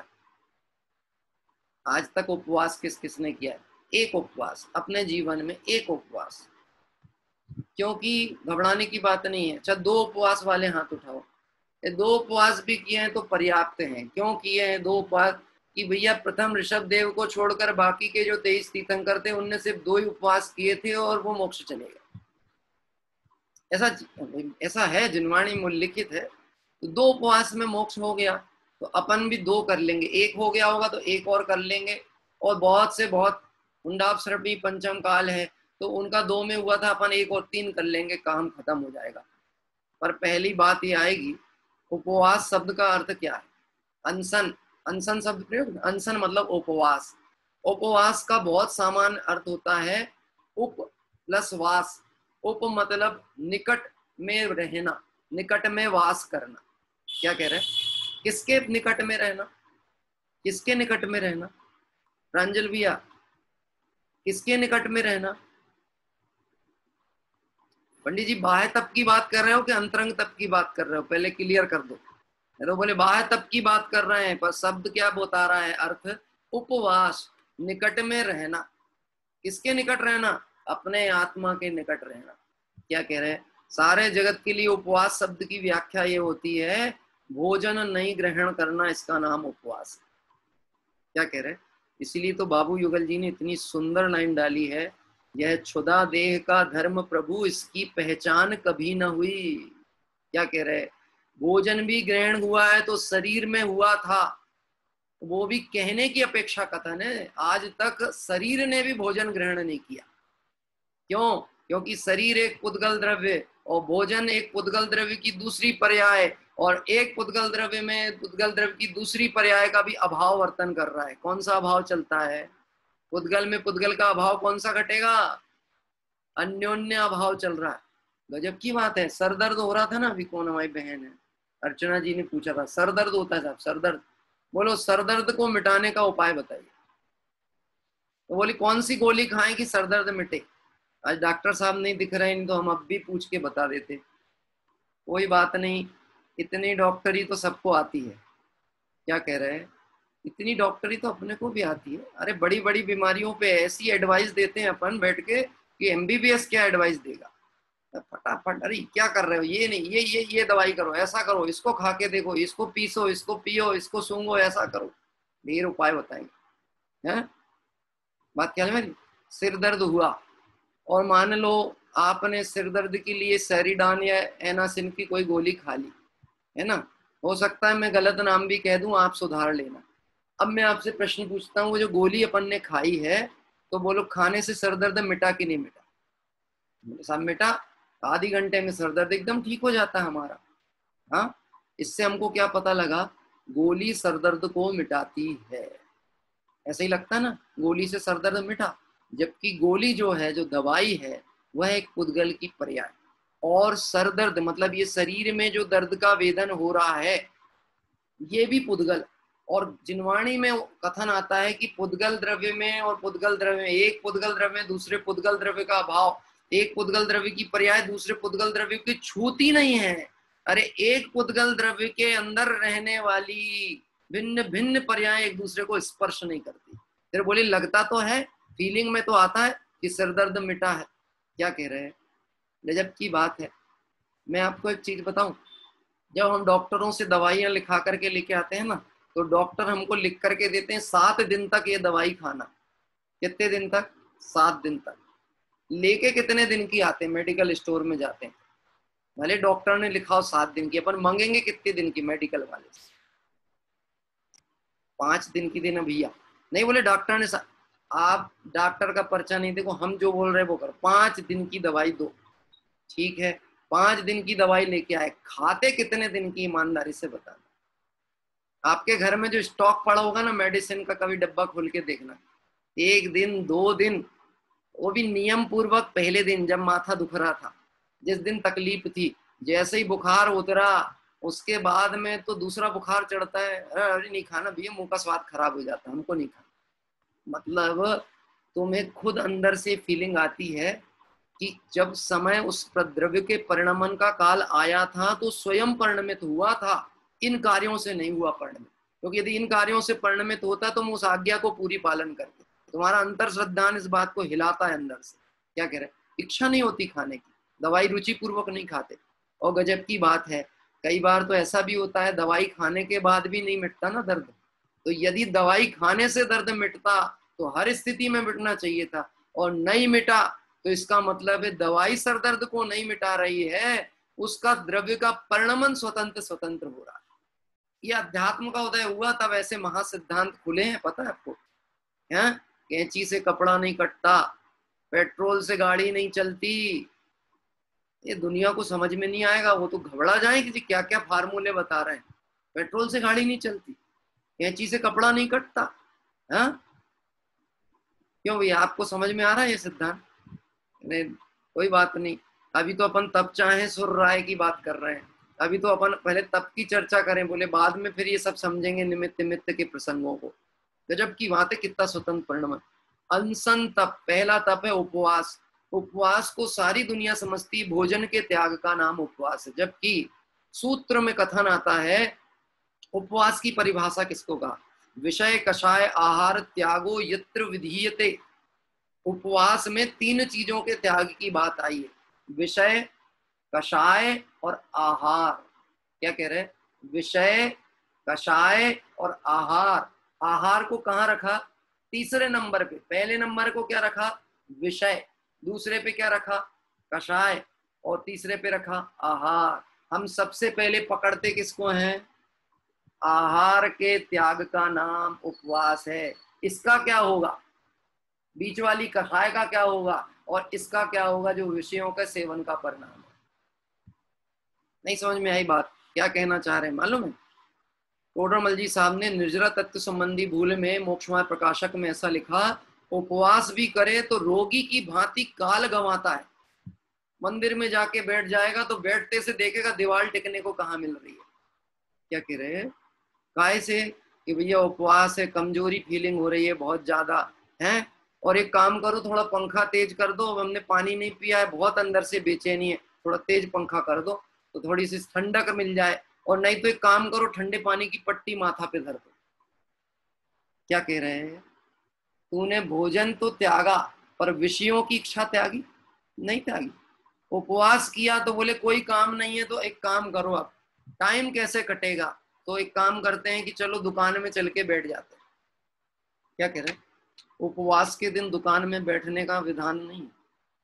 आज तक उपवास किस किसने किया? एक उपवास अपने जीवन में, एक उपवास। क्योंकि घबराने की बात नहीं है। अच्छा 2 उपवास वाले हाथ उठाओ। ये 2 उपवास भी किए हैं तो पर्याप्त हैं। क्यों किए हैं 2 उपवास? कि भैया प्रथम ऋषभ देव को छोड़कर बाकी के जो 23 तीर्थंकर थे उनने सिर्फ 2 ही उपवास किए थे और वो मोक्ष चले गए। ऐसा है, जिनवाणी में लिखित है। तो 2 उपवास में मोक्ष हो गया तो अपन भी 2 कर लेंगे। 1 हो गया होगा तो 1 और कर लेंगे। और बहुत से बहुत हुंडापसर्पी पंचम काल है तो उनका 2 में हुआ था, अपन 1 और 3 कर लेंगे, काम खत्म हो जाएगा। पर पहली बात ये आएगी, उपवास शब्द का अर्थ क्या है? अनशन, अनशन शब्द प्रयोग। अनशन मतलब उपवास। उपवास का बहुत सामान्य अर्थ होता है उप प्लस वास। उप मतलब निकट में रहना, निकट में वास करना। क्या कह रहे हैं? किसके निकट में रहना? किसके निकट में रहना? प्रांजल भैया, किसके निकट में रहना? पंडित जी बाह्य तप की बात कर रहे हो कि अंतरंग तप की बात कर रहे हो? पहले क्लियर कर दो। तो बोले बाह्य तप की बात कर रहे हैं, पर शब्द क्या बता रहा है? अर्थ उपवास, निकट में रहना। किसके निकट रहना? अपने आत्मा के निकट रहना। क्या कह रहे हैं? सारे जगत के लिए उपवास शब्द की व्याख्या ये होती है भोजन नहीं ग्रहण करना, इसका नाम उपवास। क्या कह रहे हैं? इसीलिए तो बाबू युगल जी ने इतनी सुंदर लाइन डाली है, यह क्षुधा देह का धर्म प्रभु इसकी पहचान कभी न हुई। क्या कह रहे? भोजन भी ग्रहण हुआ है तो शरीर में हुआ था, वो भी कहने की अपेक्षा कथन है। आज तक शरीर ने भी भोजन ग्रहण नहीं किया। क्यों? क्योंकि शरीर एक पुद्गल द्रव्य और भोजन एक पुद्गल द्रव्य की दूसरी पर्याय, और एक पुद्गल द्रव्य में पुद्गल द्रव्य की दूसरी पर्याय का भी अभाव वर्तन कर रहा है। कौन सा अभाव चलता है? पुद्गल में पुद्गल का अभाव कौन सा घटेगा? अन्योन्य अभाव चल रहा है। गजब की बात है। सर दर्द हो रहा था ना, अभी कौन हमारी बहन है अर्चना जी ने पूछा था, सर दर्द होता है साहब, सर दर्द। बोलो सर दर्द को मिटाने का उपाय बताइए। तो बोली कौन सी गोली खाएं कि सर दर्द मिटे? आज डॉक्टर साहब नहीं दिख रहे, नहीं तो हम अब भी पूछ के बता देते। कोई बात नहीं, इतनी डॉक्टरी तो सबको आती है। क्या कह रहे हैं? इतनी डॉक्टरी तो अपने को भी आती है। अरे बड़ी बड़ी बीमारियों पे ऐसी एडवाइस देते हैं अपन बैठ के कि एमबीबीएस क्या एडवाइस देगा। फटाफट, अरे क्या कर रहे हो, ये नहीं, ये दवाई करो, ऐसा करो, इसको खा के देखो, इसको पीसो, इसको पियो, इसको सूंघो, ऐसा करो, ढेर उपाय बताएंगे। हैं? बात क्या है मेरी? सिर दर्द हुआ और मान लो आपने सिर दर्द के लिए सेरिडान या एनासिन की कोई गोली खा ली, है ना? हो सकता है मैं गलत नाम भी कह दूं, आप सुधार लेना। अब मैं आपसे प्रश्न पूछता हूँ, वो जो गोली अपन ने खाई है तो बोलो खाने से सर दर्द मिटा कि नहीं मिटा? साहब मिटा। आधे घंटे में सर दर्द एकदम ठीक हो जाता है हमारा। हाँ, इससे हमको क्या पता लगा? गोली सर दर्द को मिटाती है। ऐसा ही लगता है ना, गोली से सर दर्द मिटा। जबकि गोली जो है, जो दवाई है, वह एक पुद्गल की पर्याय। और सर दर्द मतलब ये शरीर में जो दर्द का वेदन हो रहा है ये भी पुद्गल। और जिनवाणी में कथन आता है कि पुद्गल द्रव्य में और पुद्गल द्रव्य में, एक पुद्गल द्रव्य में दूसरे पुद्गल द्रव्य का अभाव, एक पुद्गल द्रव्य की पर्याय दूसरे पुद्गल द्रव्य की छूती नहीं है। अरे एक पुद्गल द्रव्य के अंदर रहने वाली भिन्न भिन्न पर्याय एक दूसरे को स्पर्श नहीं करती। फिर बोली लगता तो है, फीलिंग में तो आता है कि सिर दर्द मिटा है। क्या कह रहे हैं? गजब की बात है। मैं आपको एक चीज बताऊं, जब हम डॉक्टरों से दवाइयां लिखा करके लेके आते हैं ना, तो डॉक्टर हमको लिख करके देते हैं 7 दिन तक ये दवाई खाना। कितने दिन तक? 7 दिन तक। लेके कितने दिन की आते हैं? मेडिकल स्टोर में जाते हैं, भले डॉक्टर ने लिखा हो 7 दिन की, अपन मांगेंगे कितने दिन की मेडिकल वाले से? 5 दिन की देना भैया। नहीं बोले डॉक्टर ने आप डॉक्टर का पर्चा नहीं देखो, हम जो बोल रहे हैं वो करो। 5 दिन की दवाई दो, ठीक है। 5 दिन की दवाई लेके आए, खाते कितने दिन की? ईमानदारी से बता। आपके घर में जो स्टॉक पड़ा होगा ना मेडिसिन का, कभी डब्बा खोल के देखना। 1 दिन 2 दिन, वो भी नियम पूर्वक। पहले दिन जब माथा दुख रहा था, जिस दिन तकलीफ थी, जैसे ही बुखार उतरा उसके बाद में तो दूसरा बुखार चढ़ता है, अरे नहीं खाना भैया, मुंह का स्वाद खराब हो जाता है, हमको नहीं खाना। मतलब तुम्हें खुद अंदर से फीलिंग आती है कि जब समय उस द्रव्य के परिणमन का काल आया था तो स्वयं परिणमित हुआ था, इन कार्यों से नहीं हुआ परिणमित। क्योंकि यदि इन कार्यों से परिणमित होता तो हम उस आज्ञा को पूरी पालन करते। तुम्हारा अंतर श्रद्धान इस बात को हिलाता है अंदर से। क्या कह रहे? इच्छा नहीं होती खाने की, दवाई रुचि पूर्वक नहीं खाते। और गजब की बात है, कई बार तो ऐसा भी होता है दवाई खाने के बाद भी नहीं मिटता ना दर्द। तो यदि दवाई खाने से दर्द मिटता तो हर स्थिति में मिटना चाहिए था, और नहीं मिटा तो इसका मतलब है दवाई सर दर्द को नहीं मिटा रही है, उसका द्रव्य का परिणमन स्वतंत्र स्वतंत्र हो रहा है। ये अध्यात्म का उदय हुआ तब ऐसे महासिद्धांत खुले हैं, पता है आपको? हैं, कैंची से कपड़ा नहीं कटता, पेट्रोल से गाड़ी नहीं चलती। ये दुनिया को समझ में नहीं आएगा, वो तो घबरा जाए कि क्या क्या फार्मूले बता रहे हैं। पेट्रोल से गाड़ी नहीं चलती, कैंची से कपड़ा नहीं कटता। हाँ, क्यों भैया, आपको समझ में आ रहा है ये सिद्धांत? नहीं, कोई बात नहीं। अभी तो अपन तप चाहे सुर राय की बात कर रहे हैं। अभी तो अपन पहले तप की चर्चा करें, बोले बाद में फिर ये सब समझेंगे निमित्त निमित्त के प्रसंगों को। गजब की बात है, कितना स्वतंत्र परिणमन। अनशन तप, पहला तप है उपवास। उपवास को सारी दुनिया समझती, भोजन के त्याग का नाम उपवास है। जबकि सूत्र में कथन आता है उपवास की परिभाषा किसको कहा? विषय कषाय आहार त्यागो यत्र विधीयते। उपवास में 3 चीजों के त्याग की बात आई है, विषय, कषाय और आहार। क्या कह रहे? विषय, कषाय और आहार। आहार को कहाँ रखा? तीसरे नंबर पे। पहले नंबर को क्या रखा? विषय। दूसरे पे क्या रखा? कषाय। और तीसरे पे रखा आहार। हम सबसे पहले पकड़ते किसको हैं? आहार के त्याग का नाम उपवास है। इसका क्या होगा? बीच वाली कषाय का क्या होगा? और इसका क्या होगा? जो विषयों का सेवन का परिणाम है। नहीं समझ में आई बात? क्या कहना चाह रहे हैं मालूम है? टोडरमल जी साहब ने निर्जरा तत्व संबंधी भूल में मोक्षमार्ग प्रकाशक में ऐसा लिखा, उपवास भी करे तो रोगी की भांति काल गंवाता है। मंदिर में जाके बैठ जाएगा तो बैठते से देखेगा दीवार टिकने को कहाँ मिल रही है। क्या कह रहे हैं? काहे से कि भैया उपवास है, कमजोरी फीलिंग हो रही है बहुत ज्यादा है, और एक काम करो थोड़ा पंखा तेज कर दो, हमने पानी नहीं पिया है, बहुत अंदर से बेचैनी है, थोड़ा तेज पंखा कर दो तो थोड़ी सी ठंडक मिल जाए। और नहीं तो एक काम करो, ठंडे पानी की पट्टी माथा पे धर दो। क्या कह रहे हैं? तूने भोजन तो त्यागा पर विषयों की इच्छा त्यागी नहीं त्यागी। उपवास किया तो बोले कोई काम नहीं है, तो एक काम करो, अब टाइम कैसे कटेगा? तो एक काम करते हैं कि चलो दुकान में चल के बैठ जाते हैं। क्या कह रहे हैं? उपवास के दिन दुकान में बैठने का विधान नहीं,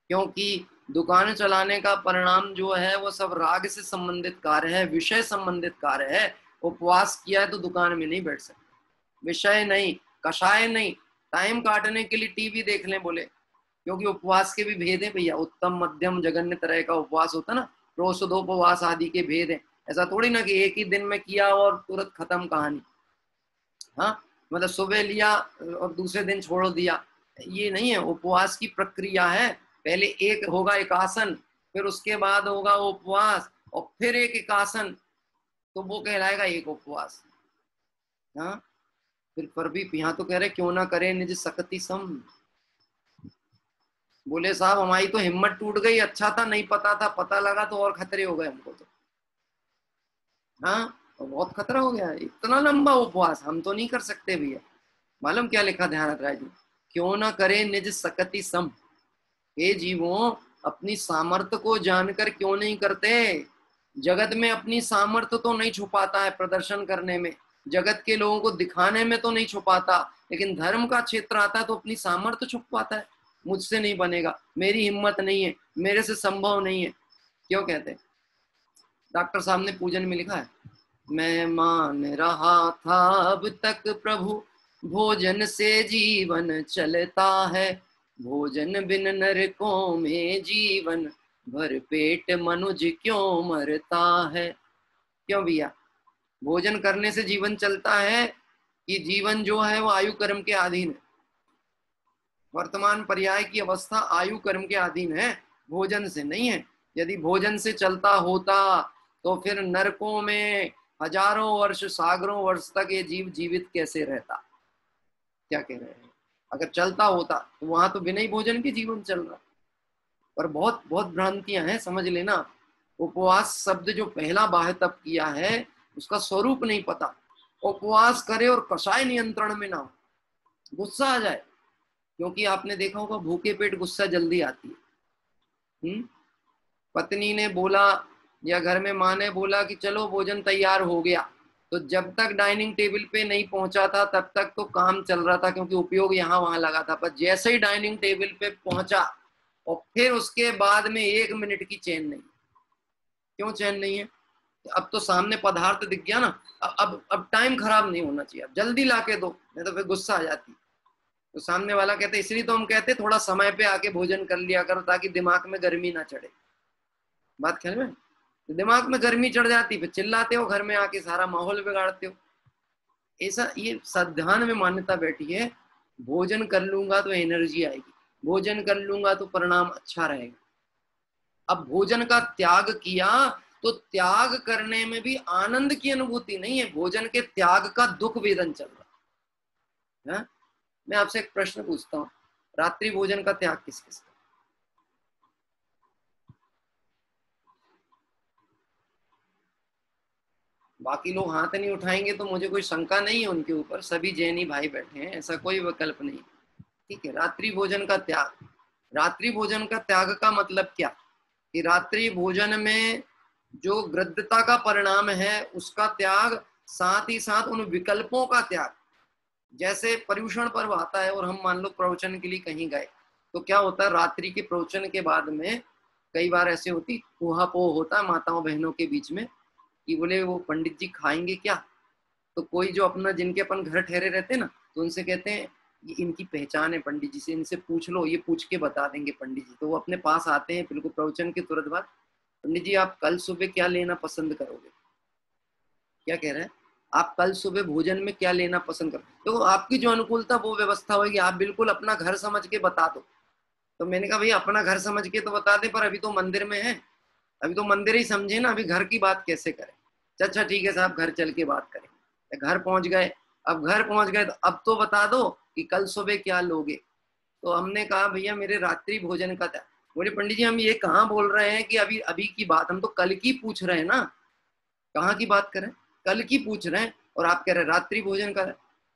क्योंकि दुकान चलाने का परिणाम जो है वो सब राग से संबंधित कार्य है, विषय संबंधित कार्य है। उपवास किया है तो दुकान में नहीं बैठ सकते। विषय नहीं, कषाय नहीं, टाइम काटने के लिए टीवी देख लें बोले, क्योंकि उपवास के भी भेद है भैया। उत्तम मध्यम जघन्य तरह का उपवास होता ना, रोषधोपवास आदि के भेद है। ऐसा थोड़ी ना कि एक ही दिन में किया और तुरंत खत्म कहानी। हाँ, मतलब सुबह लिया और दूसरे दिन छोड़ दिया, ये नहीं है। उपवास की प्रक्रिया है, पहले एक होगा एकासन, फिर उसके बाद होगा उपवास, और फिर एक एकासन, तो वो कहलाएगा एक उपवास। हाँ, फिर पर भी यहाँ तो कह रहे क्यों ना करे निज सकति सम। बोले साहब हमारी तो हिम्मत टूट गई, अच्छा था नहीं पता था, पता लगा तो और खतरे हो गए हमको तो। हाँ, तो बहुत खतरा हो गया, इतना लंबा उपवास हम तो नहीं कर सकते भैया। मालूम क्या लिखा ध्यान राय जी? क्यों ना करे निज सकति सम। हे जीवों, अपनी सामर्थ्य को जानकर क्यों नहीं करते? जगत में अपनी सामर्थ्य तो नहीं छुपाता है प्रदर्शन करने में, जगत के लोगों को दिखाने में तो नहीं छुपाता, लेकिन धर्म का क्षेत्र आता है तो अपनी सामर्थ्य छुपाता है। मुझसे नहीं बनेगा, मेरी हिम्मत नहीं है, मेरे से संभव नहीं है। क्यों कहते हैं? डॉक्टर साहब ने पूजन में लिखा है, मैं मान रहा था अब तक प्रभु भोजन से जीवन चलता है, भोजन बिन नरकों में जीवन भर पेट मनुज क्यों मरता है। क्यों भैया? भोजन करने से जीवन चलता है कि जीवन जो है वो आयु कर्म के अधीन है। वर्तमान पर्याय की अवस्था आयु कर्म के अधीन है, भोजन से नहीं है। यदि भोजन से चलता होता तो फिर नरकों में हजारों वर्ष सागरों वर्ष तक ये जीव जीवित कैसे रहता? क्या कह रहे हैं? अगर चलता होता तो वहां तो बिना ही भोजन के जीवन चल रहा। पर बहुत बहुत भ्रांतियां हैं, समझ लेना। उपवास शब्द जो पहला बाह्य तप किया है उसका स्वरूप नहीं पता। उपवास करे और कषाय नियंत्रण में ना हो, गुस्सा आ जाए, क्योंकि आपने देखा होगा भूखे पेट गुस्सा जल्दी आती है। पत्नी ने बोला या घर में माँ ने बोला कि चलो भोजन तैयार हो गया, तो जब तक डाइनिंग टेबल पे नहीं पहुंचा था तब तक तो काम चल रहा था, क्योंकि उपयोग यहाँ वहां लगा था। पर जैसे ही डाइनिंग टेबल पे पहुंचा और फिर उसके बाद में 1 मिनट की चैन नहीं। क्यों चैन नहीं है? अब तो सामने पदार्थ दिख गया ना, अब टाइम खराब नहीं होना चाहिए, अब जल्दी ला के दो, नहीं तो फिर गुस्सा आ जाती। तो सामने वाला कहते इसलिए तो हम कहते थोड़ा समय पे आके भोजन कर लिया करो ताकि दिमाग में गर्मी ना चढ़े। बात ख्याल में? तो दिमाग में गर्मी चढ़ जाती, फिर चिल्लाते हो घर में आके, सारा माहौल बिगाड़ते हो। ऐसा ये संविधान में मान्यता बैठी है, भोजन कर लूंगा तो एनर्जी आएगी, भोजन कर लूंगा तो परिणाम अच्छा रहेगा। अब भोजन का त्याग किया तो त्याग करने में भी आनंद की अनुभूति नहीं है, भोजन के त्याग का दुख वेदन चल रहा है। मैं आपसे एक प्रश्न पूछता हूँ, रात्रि भोजन का त्याग किस किस का? बाकी लोग हाथ नहीं उठाएंगे तो मुझे कोई शंका नहीं है उनके ऊपर, सभी जैनी भाई बैठे हैं, ऐसा कोई विकल्प नहीं। ठीक है, रात्रि भोजन का त्याग। रात्रि भोजन का त्याग का मतलब क्या? कि रात्रि भोजन में जो गृद्धता का परिणाम है उसका त्याग, साथ ही साथ उन विकल्पों का त्याग। जैसे पर्यूषण पर्व आता है और हम मान लो प्रवचन के लिए कहीं गए, तो क्या होता है, रात्रि के प्रवचन के बाद में कई बार ऐसे होती ऊहापोह होता है माताओं बहनों के बीच में कि बोले वो पंडित जी खाएंगे क्या? तो कोई जो अपना, जिनके अपन घर ठहरे रहते हैं ना, तो उनसे कहते हैं ये इनकी पहचान है पंडित जी से, इनसे पूछ लो, ये पूछ के बता देंगे पंडित जी। तो वो अपने पास आते हैं बिल्कुल प्रवचन के तुरंत बाद, पंडित जी आप कल सुबह क्या लेना पसंद करोगे? क्या कह रहे हैं? आप कल सुबह भोजन में क्या लेना पसंद करो? तो आपकी जो अनुकूलता वो व्यवस्था होगी, आप बिल्कुल अपना घर समझ के बता दो। तो मैंने कहा भैया अपना घर समझ के तो बता दे, पर अभी तो मंदिर में है, अभी तो मंदिर ही समझे ना, अभी घर की बात कैसे करें? अच्छा ठीक है साहब, घर चल के बात करें। घर पहुंच गए, अब घर पहुंच गए तो अब तो बता दो कि कल सुबह क्या लोगे? तो हमने कहा भैया मेरे रात्रि भोजन का था। बोले पंडित जी हम ये कहाँ बोल रहे हैं कि अभी अभी की बात, हम तो कल की पूछ रहे हैं ना, कहाँ की बात करें? कल की पूछ रहे हैं और आप कह रहे हैं रात्रि भोजन का।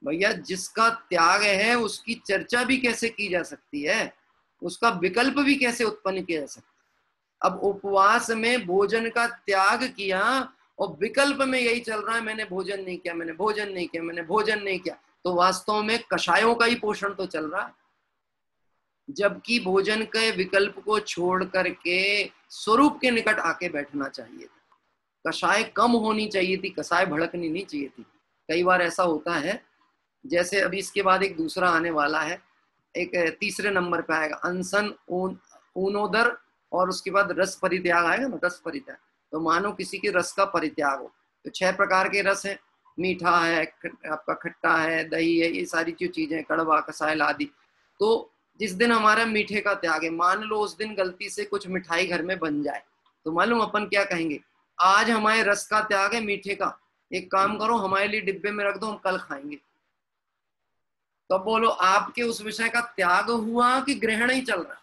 भैया जिसका त्याग है उसकी चर्चा भी कैसे की जा सकती है, उसका विकल्प भी कैसे उत्पन्न किया जा सकता है? अब उपवास में भोजन का त्याग किया और विकल्प में यही चल रहा है, मैंने भोजन नहीं किया, मैंने भोजन नहीं किया, मैंने भोजन नहीं किया, तो वास्तव में कषायों का ही पोषण तो चल रहा है। जबकि भोजन के विकल्प को छोड़ करके स्वरूप के निकट आके बैठना चाहिए था। कषाय कम होनी चाहिए थी, कषाय भड़कनी नहीं चाहिए थी। कई बार ऐसा होता है, जैसे अभी इसके बाद एक दूसरा आने वाला है, एक तीसरे नंबर पे आएगा अनशन ऊनोदर, और उसके बाद रस परित्याग आएगा ना, रस परित्याग। तो मानो किसी के रस का परित्याग हो, तो 6 प्रकार के रस हैं, मीठा है, आपका खट्टा है, दही है, ये सारी जो चीजें, कड़वा, कसायल आदि। तो जिस दिन हमारा मीठे का त्याग है, मान लो उस दिन गलती से कुछ मिठाई घर में बन जाए, तो मालूम अपन क्या कहेंगे, आज हमारे रस का त्याग है मीठे का, एक काम करो हमारे लिए डिब्बे में रख दो, हम कल खाएंगे। तो बोलो आपके उस विषय का त्याग हुआ कि ग्रहण ही चल रहा?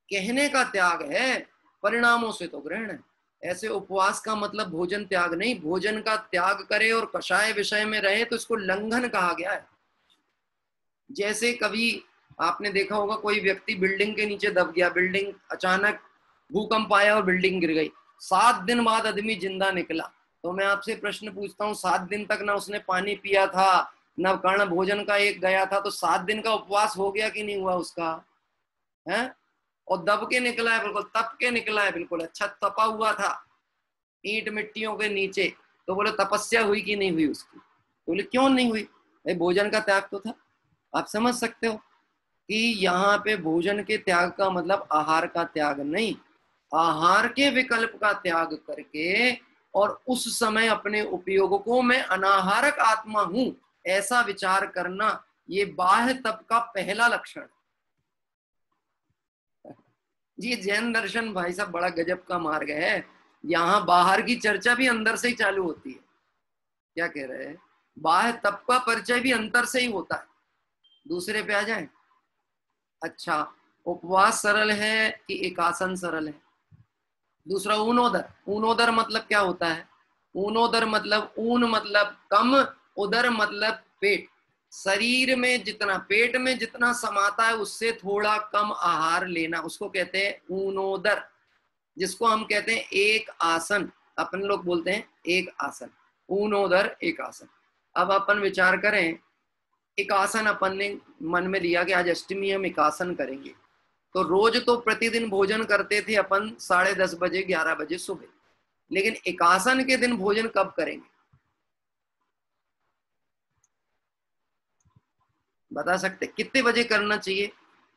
कहने का त्याग है, परिणामों से तो ग्रहण है। ऐसे उपवास का मतलब भोजन त्याग नहीं, भोजन का त्याग करे और कषाय विषय में रहे तो इसको लंघन कहा गया है। जैसे कभी आपने देखा होगा कोई व्यक्ति बिल्डिंग के नीचे दब गया, बिल्डिंग अचानक भूकंप आया और बिल्डिंग गिर गई, 7 दिन बाद आदमी जिंदा निकला, तो मैं आपसे प्रश्न पूछता हूँ, 7 दिन तक ना उसने पानी पिया था, ना कर्ण भोजन का एक गया था, तो 7 दिन का उपवास हो गया कि नहीं हुआ उसका? है? और दब के निकला है, बिल्कुल तप के निकला है, बिल्कुल अच्छा तपा हुआ था ईंट मिट्टियों के नीचे। तो बोले तपस्या हुई कि नहीं हुई उसकी? बोले क्यों नहीं हुई? भाई भोजन का त्याग तो था। आप समझ सकते हो कि यहाँ पे भोजन के त्याग का मतलब आहार का त्याग नहीं, आहार के विकल्प का त्याग करके और उस समय अपने उपयोग को मैं अनाहारक आत्मा हूं ऐसा विचार करना, ये बाह्य तप का पहला लक्षण। जी जैन दर्शन भाई साहब बड़ा गजब का मार्ग है, यहाँ बाहर की चर्चा भी अंदर से ही चालू होती है। क्या कह रहे हैं? बाह्य तप का परिचय भी अंतर से ही होता है। दूसरे पे आ जाए। अच्छा, उपवास सरल है कि एकासन सरल है? दूसरा ऊनोदर। ऊनोदर मतलब क्या होता है? ऊनोदर मतलब ऊन मतलब कम, उदर मतलब पेट। शरीर में जितना, पेट में जितना समाता है उससे थोड़ा कम आहार लेना, उसको कहते हैं ऊनोदर, जिसको हम कहते हैं एक आसन। अपन लोग बोलते हैं एक आसन, ऊनोदर एक आसन। अब अपन विचार करें, एक आसन अपन ने मन में लिया कि आज अष्टमी हम एक आसन करेंगे, तो रोज तो प्रतिदिन भोजन करते थे अपन 10:30 बजे 11 बजे सुबह, लेकिन एकासन के दिन भोजन कब करेंगे? बता सकते कितने बजे करना चाहिए?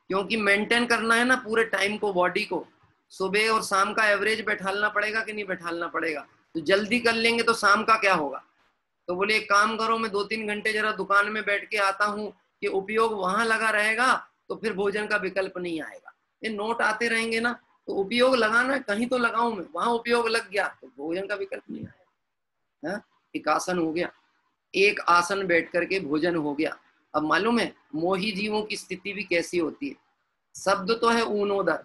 क्योंकि मेंटेन करना है ना पूरे टाइम को, बॉडी को, सुबह और शाम का एवरेज बैठालना पड़ेगा कि नहीं बैठालना पड़ेगा? तो जल्दी कर लेंगे तो शाम का क्या होगा? तो बोले एक काम करो, मैं 2-3 घंटे जरा दुकान में बैठ के आता हूँ, कि उपयोग वहां लगा रहेगा तो फिर भोजन का विकल्प नहीं आएगा। ये नोट आते रहेंगे ना, तो उपयोग लगाना कहीं तो लगाऊं मैं, वहां उपयोग लग गया तो भोजन का विकल्प नहीं आएगा। एक आसन हो गया, एक आसन बैठ करके भोजन हो गया। अब मालूम है मोही जीवों की स्थिति भी कैसी होती है? शब्द तो है ऊनोदर,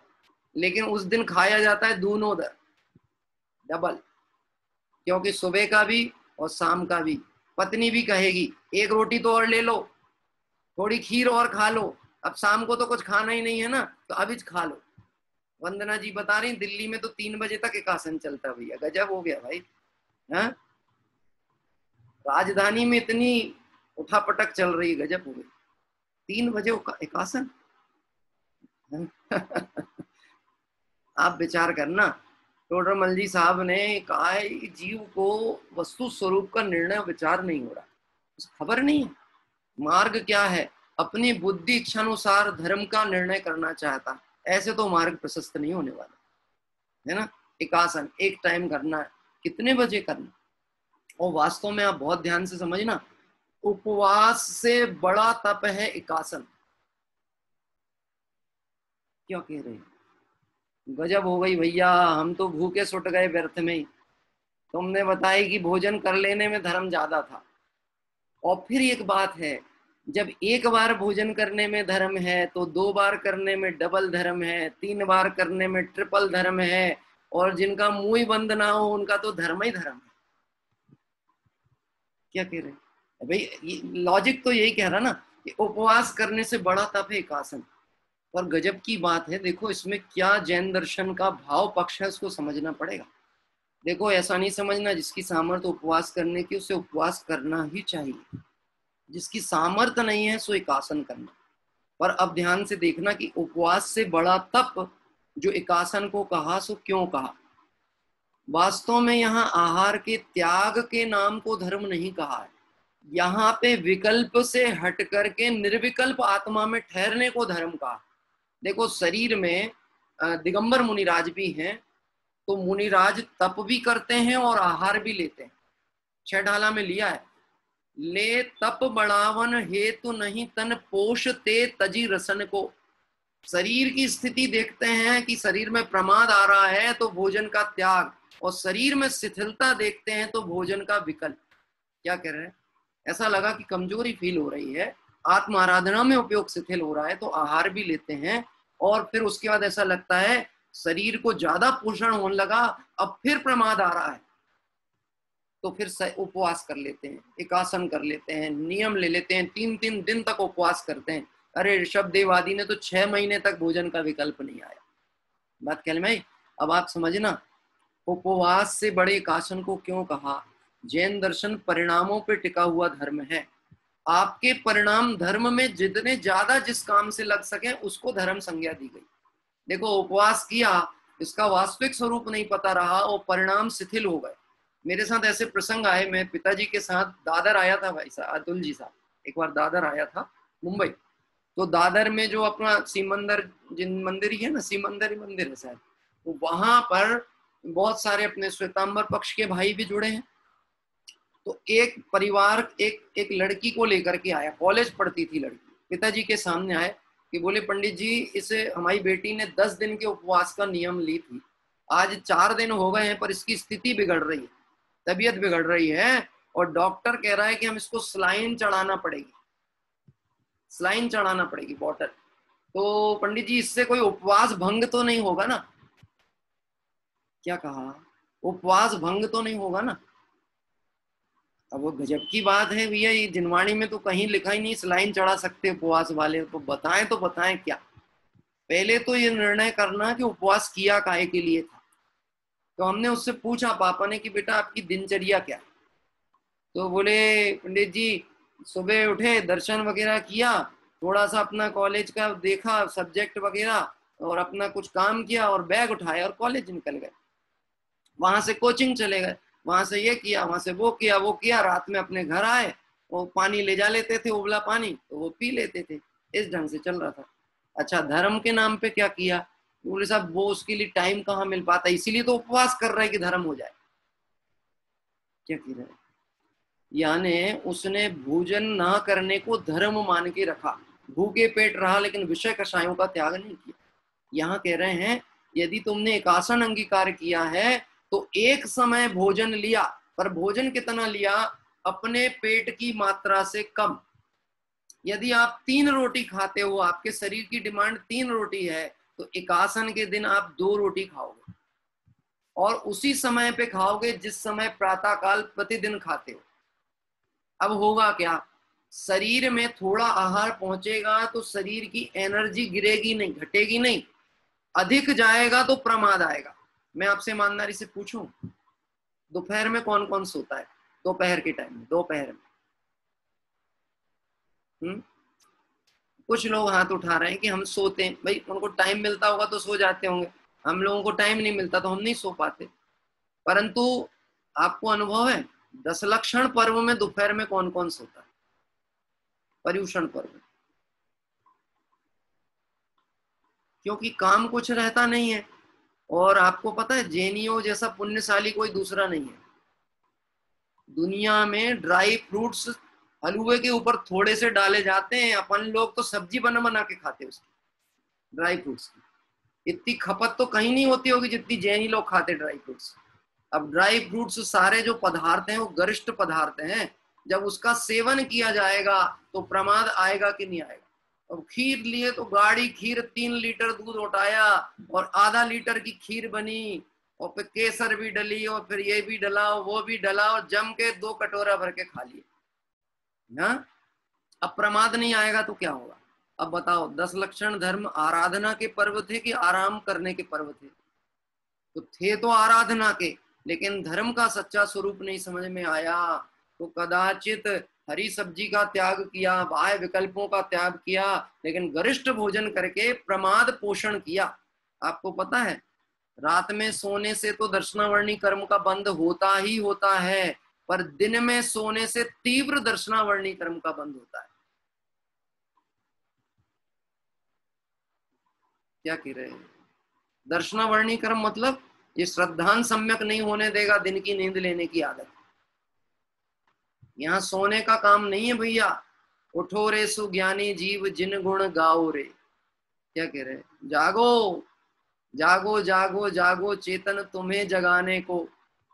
लेकिन उस दिन खाया जाता है दूनोदर, डबल, क्योंकि सुबह का भी और शाम का भी। पत्नी भी कहेगी एक रोटी तो और ले लो, थोड़ी खीर और खा लो, अब शाम को तो कुछ खाना ही नहीं है ना, तो अभी खा लो। वंदना जी बता रही दिल्ली में तो 3 बजे तक एक आसन चलता, भैया गजब हो गया भाई। है राजधानी में इतनी उठापटक चल रही है, गजब हो गई। 3 बजे एक आसन। आप विचार करना, टोडरमल जी साहब ने कहा है जीव को वस्तु स्वरूप का निर्णय विचार नहीं हो रहा, खबर नहीं है मार्ग क्या है, अपनी बुद्धि इच्छानुसार धर्म का निर्णय करना चाहता, ऐसे तो मार्ग प्रशस्त नहीं होने वाला है ना। एक आसन एक टाइम करना है, कितने बजे करना? और वास्तव में आप बहुत ध्यान से समझना, उपवास से बड़ा तप है एकासन। क्या कह रहे हैं? गजब हो गई भैया, हम तो भूखे सुट गए व्यर्थ में ही। तुमने बताया कि भोजन कर लेने में धर्म ज्यादा था, और फिर एक बात है, जब एक बार भोजन करने में धर्म है तो 2 बार करने में डबल धर्म है, 3 बार करने में ट्रिपल धर्म है, और जिनका मुंह ही बंद ना हो उनका तो धर्म ही धर्म है। क्या कह रहे हैं भाई? लॉजिक तो यही कह रहा ना कि उपवास करने से बड़ा तप है एकासन। पर गजब की बात है, देखो इसमें क्या जैन दर्शन का भाव पक्ष है, उसको समझना पड़ेगा। देखो ऐसा नहीं समझना जिसकी सामर्थ्य उपवास करने की उसे उपवास करना ही चाहिए, जिसकी सामर्थ्य नहीं है सो एकासन करना। पर अब ध्यान से देखना कि उपवास से बड़ा तप जो एकासन को कहा सो क्यों कहा? वास्तव में यहाँ आहार के त्याग के नाम को धर्म नहीं कहा है, यहाँ पे विकल्प से हट करके निर्विकल्प आत्मा में ठहरने को धर्म कहा। देखो शरीर में दिगंबर मुनिराज भी हैं, तो मुनिराज तप भी करते हैं और आहार भी लेते हैं। 6 ढाला में लिया है, ले तप बढ़ावन हेतु नहीं तन पोषते तजी रसन को। शरीर की स्थिति देखते हैं कि शरीर में प्रमाद आ रहा है तो भोजन का त्याग, और शरीर में शिथिलता देखते हैं तो भोजन का विकल्प। क्या कह रहे हैं? ऐसा लगा कि कमजोरी फील हो रही है, आत्म आराधना में उपयोग शिथिल हो रहा है, तो आहार भी लेते हैं, और फिर उसके बाद ऐसा लगता है शरीर को ज्यादा पोषण होने लगा, अब फिर प्रमाद आ रहा है, तो फिर उपवास कर लेते हैं, एकासन कर लेते हैं, नियम ले लेते हैं, 3-3 दिन तक उपवास करते हैं। अरे ऋषभ देव आदि ने तो 6 महीने तक भोजन का विकल्प नहीं आया। बात कहल में अब आप समझना, उपवास से बड़े एकासन को क्यों कहा? जैन दर्शन परिणामों पे टिका हुआ धर्म है। आपके परिणाम धर्म में जितने ज्यादा जिस काम से लग सके उसको धर्म संज्ञा दी गई। देखो, उपवास किया, इसका वास्तविक स्वरूप नहीं पता रहा और परिणाम शिथिल हो गए। मेरे साथ ऐसे प्रसंग आए, मैं पिताजी के साथ दादर आया था, भाई साहब अतुल जी साहब एक बार दादर आया था मुंबई। तो दादर में जो अपना सीमंदर जिन मंदिर ही है ना, सीमंदर ही मंदिर है शायद, तो वहां पर बहुत सारे अपने श्वेतांबर पक्ष के भाई भी जुड़े हैं। तो एक परिवार एक लड़की को लेकर के आया, कॉलेज पढ़ती थी लड़की, पिताजी के सामने आए कि बोले पंडित जी, इसे हमारी बेटी ने 10 दिन के उपवास का नियम ली थी, आज 4 दिन हो गए हैं पर इसकी स्थिति बिगड़ रही है, तबीयत बिगड़ रही है और डॉक्टर कह रहा है कि हम इसको सलाइन चढ़ाना पड़ेगी, सलाइन चढ़ाना पड़ेगी बॉटल। तो पंडित जी, इससे कोई उपवास भंग तो नहीं होगा ना? क्या कहा? उपवास भंग तो नहीं होगा ना? अब वो गजब की बात है भैया, ये जिनवाणी में तो कहीं लिखा ही नहीं सलाइन चढ़ा सकते उपवास वाले, तो बताएं क्या? पहले तो ये निर्णय करना कि उपवास किया काहे के लिए था। तो हमने उससे पूछा पापा ने कि बेटा आपकी दिनचर्या क्या है? तो बोले पंडित जी, सुबह उठे, दर्शन वगैरह किया, थोड़ा सा अपना कॉलेज का देखा सब्जेक्ट वगैरह और अपना कुछ काम किया और बैग उठाया और कॉलेज निकल गए। वहां से कोचिंग चले गए, वहां से ये किया, वहां से वो किया, रात में अपने घर आए, वो पानी ले जा लेते थे, उबला पानी, तो वो पी लेते थे। इस ढंग से चल रहा था। अच्छा, धर्म के नाम पे क्या किया? बोले साहब वो उसके लिए टाइम कहाँ मिल पाता, इसीलिए तो उपवास कर रहा है कि धर्म हो जाए। क्या कह रहे हैं? यानी उसने भोजन ना करने को धर्म मान के रखा, भूखे पेट रहा लेकिन विषय कषायों का त्याग नहीं किया। यहाँ कह रहे हैं यदि तुमने एकासन अंगीकार किया है तो एक समय भोजन लिया, पर भोजन कितना लिया? अपने पेट की मात्रा से कम। यदि आप 3 रोटी खाते हो, आपके शरीर की डिमांड 3 रोटी है, तो एकासन के दिन आप 2 रोटी खाओगे और उसी समय पे खाओगे जिस समय प्रातः काल प्रतिदिन खाते हो। अब होगा क्या? शरीर में थोड़ा आहार पहुंचेगा तो शरीर की एनर्जी गिरेगी नहीं, घटेगी नहीं, अधिक जाएगा तो प्रमाद आएगा। मैं आपसे ईमानदारी से पूछूं, दोपहर में कौन कौन सोता है? दोपहर के टाइम में, दोपहर में कुछ लोग हाथ उठा रहे हैं कि हम सोते हैं। भाई उनको टाइम मिलता होगा तो सो जाते होंगे, हम लोगों को टाइम नहीं मिलता तो हम नहीं सो पाते। परंतु आपको अनुभव है दशलक्षण पर्व में दोपहर में कौन कौन सोता है? पर्युषण पर्व, क्योंकि काम कुछ रहता नहीं है। और आपको पता है जैनियों जैसा पुण्यशाली कोई दूसरा नहीं है दुनिया में। ड्राई फ्रूट्स हलवे के ऊपर थोड़े से डाले जाते हैं, अपन लोग तो सब्जी बना बना के खाते हैं उसकी, ड्राई फ्रूट्स की। इतनी खपत तो कहीं नहीं होती होगी जितनी जैनी लोग खाते ड्राई फ्रूट्स। अब ड्राई फ्रूट्स सारे जो पदार्थ हैं वो गरिष्ठ पदार्थ हैं, जब उसका सेवन किया जाएगा तो प्रमाद आएगा कि नहीं आएगा? अब खीर लिए तो गाढ़ी खीर, 3 लीटर दूध उठाया और आधा लीटर की खीर बनी और फिर केसर भी डली और फिर ये भी डला वो भी डला और जम के 2 कटोरा भर के खा लिए ना। अब प्रमाद नहीं आएगा तो क्या होगा? अब बताओ, 10 लक्षण धर्म आराधना के पर्व थे कि आराम करने के पर्व थे? तो थे तो आराधना के, लेकिन धर्म का सच्चा स्वरूप नहीं समझ में आया तो कदाचित हरी सब्जी का त्याग किया, बाह्य विकल्पों का त्याग किया, लेकिन गरिष्ठ भोजन करके प्रमाद पोषण किया। आपको पता है रात में सोने से तो दर्शनावर्णी कर्म का बंध होता ही होता है, पर दिन में सोने से तीव्र दर्शनावर्णी कर्म का बंध होता है। क्या कह रहे हैं? दर्शनावर्णी कर्म मतलब ये श्रद्धान सम्यक नहीं होने देगा दिन की नींद लेने की आदत। यहाँ सोने का काम नहीं है भैया। उठो रे सुज्ञानी जीव जिन गुण गाओ रे। क्या कह रहे हैं? जागो जागो जागो जागो चेतन तुम्हें जगाने को।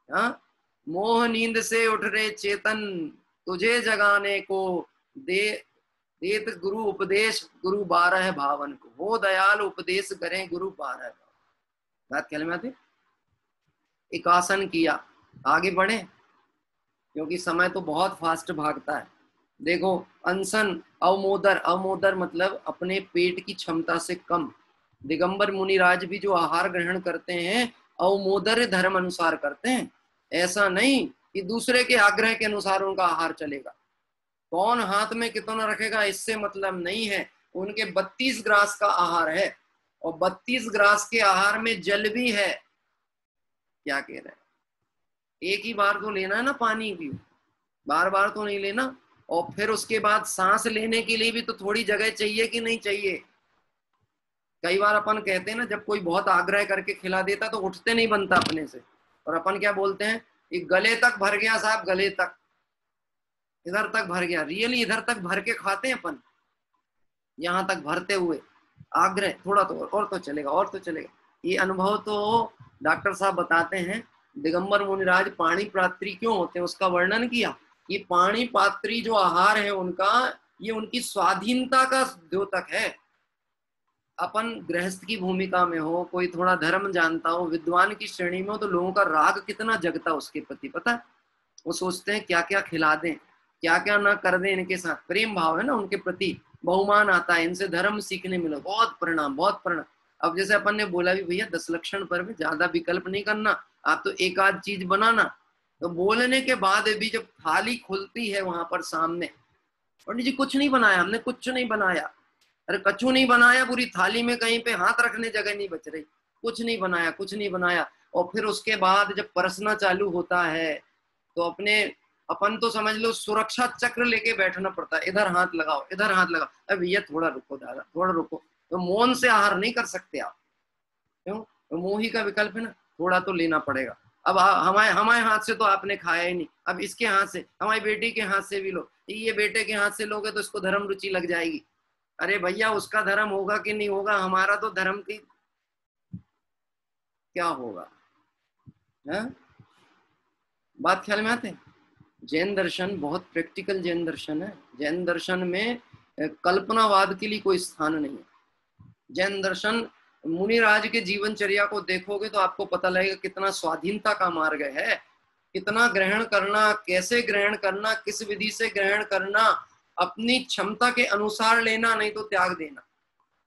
हाँ, मोह नींद से उठ रे चेतन तुझे जगाने को। देत गुरु उपदेश गुरु 12 भावन को। हो दयाल उपदेश करें गुरु 12 भावन। बात कहने में आती। एक आसन किया, आगे बढ़े क्योंकि समय तो बहुत फास्ट भागता है। देखो अनशन, अवमोदर, अवमोदर मतलब अपने पेट की क्षमता से कम। दिगंबर मुनिराज भी जो आहार ग्रहण करते हैं अवमोदर्य धर्म अनुसार करते हैं। ऐसा नहीं कि दूसरे के आग्रह के अनुसार उनका आहार चलेगा। कौन हाथ में कितना रखेगा इससे मतलब नहीं है। उनके 32 ग्रास का आहार है और 32 ग्रास के आहार में जल भी है। क्या कह रहे हैं? एक ही बार तो लेना है ना पानी भी, बार बार तो नहीं लेना। और फिर उसके बाद सांस लेने के लिए भी तो थोड़ी जगह चाहिए कि नहीं चाहिए। कई बार अपन कहते हैं ना, जब कोई बहुत आग्रह करके खिला देता तो उठते नहीं बनता अपने से, और अपन क्या बोलते हैं, ये गले तक भर गया साहब, गले तक, इधर तक भर गया। रियली इधर तक भर के खाते हैं अपन, यहां तक भरते हुए आग्रह, थोड़ा तो और तो चलेगा, और तो चलेगा। ये अनुभव तो डॉक्टर साहब बताते हैं। दिगंबर मुनिराज पाणी पात्री क्यों होते हैं उसका वर्णन किया। ये पाणी पात्री जो आहार है उनका, ये उनकी स्वाधीनता का द्योतक है। अपन गृहस्थ की भूमिका में हो, कोई थोड़ा धर्म जानता हो, विद्वान की श्रेणी में हो, तो लोगों का राग कितना जगता उसके प्रति, पता है? वो सोचते हैं क्या क्या खिला दें, क्या क्या ना कर दें, इनके साथ प्रेम भाव है ना उनके प्रति, बहुमान आता है, इनसे धर्म सीखने मिलो, बहुत परिणाम, बहुत परिणाम। अब जैसे अपन ने बोला भी भैया 10 लक्षण पर में ज्यादा विकल्प नहीं करना, आप तो एक आध चीज बनाना। तो बोलने के बाद भी जब थाली खुलती है वहां पर सामने, पंडित जी कुछ नहीं बनाया, हमने कुछ नहीं बनाया, अरे कछु नहीं बनाया, पूरी थाली में कहीं पे हाथ रखने जगह नहीं बच रही, कुछ नहीं बनाया, कुछ नहीं बनाया। और फिर उसके बाद जब परसना चालू होता है तो अपन तो समझ लो सुरक्षा चक्र लेके बैठना पड़ता है, इधर हाथ लगाओ, इधर हाथ लगाओ, अब भैया थोड़ा रुको दादा, थोड़ा रुको। तो मौन से आहार नहीं कर सकते आप, क्यों? तो मोही का विकल्प है ना, थोड़ा तो लेना पड़ेगा। अब हमारे हाथ से तो आपने खाया ही नहीं, अब इसके हाथ से, हमारी बेटी के हाथ से भी लो। ये बेटे के हाथ से लोगे तो इसको धर्म रुचि लग जाएगी। अरे भैया उसका धर्म होगा कि नहीं होगा, हमारा तो धर्म की क्या होगा, है? बात ख्याल में आते हैं? जैन दर्शन बहुत प्रैक्टिकल जैन दर्शन है। जैन दर्शन में कल्पनावाद के लिए कोई स्थान नहीं है। जैन दर्शन, मुनिराज के जीवनचर्या को देखोगे तो आपको पता लगेगा कितना स्वाधीनता का मार्ग है, कितना ग्रहण करना, कैसे ग्रहण करना, किस विधि से ग्रहण करना, अपनी क्षमता के अनुसार लेना, नहीं तो त्याग देना।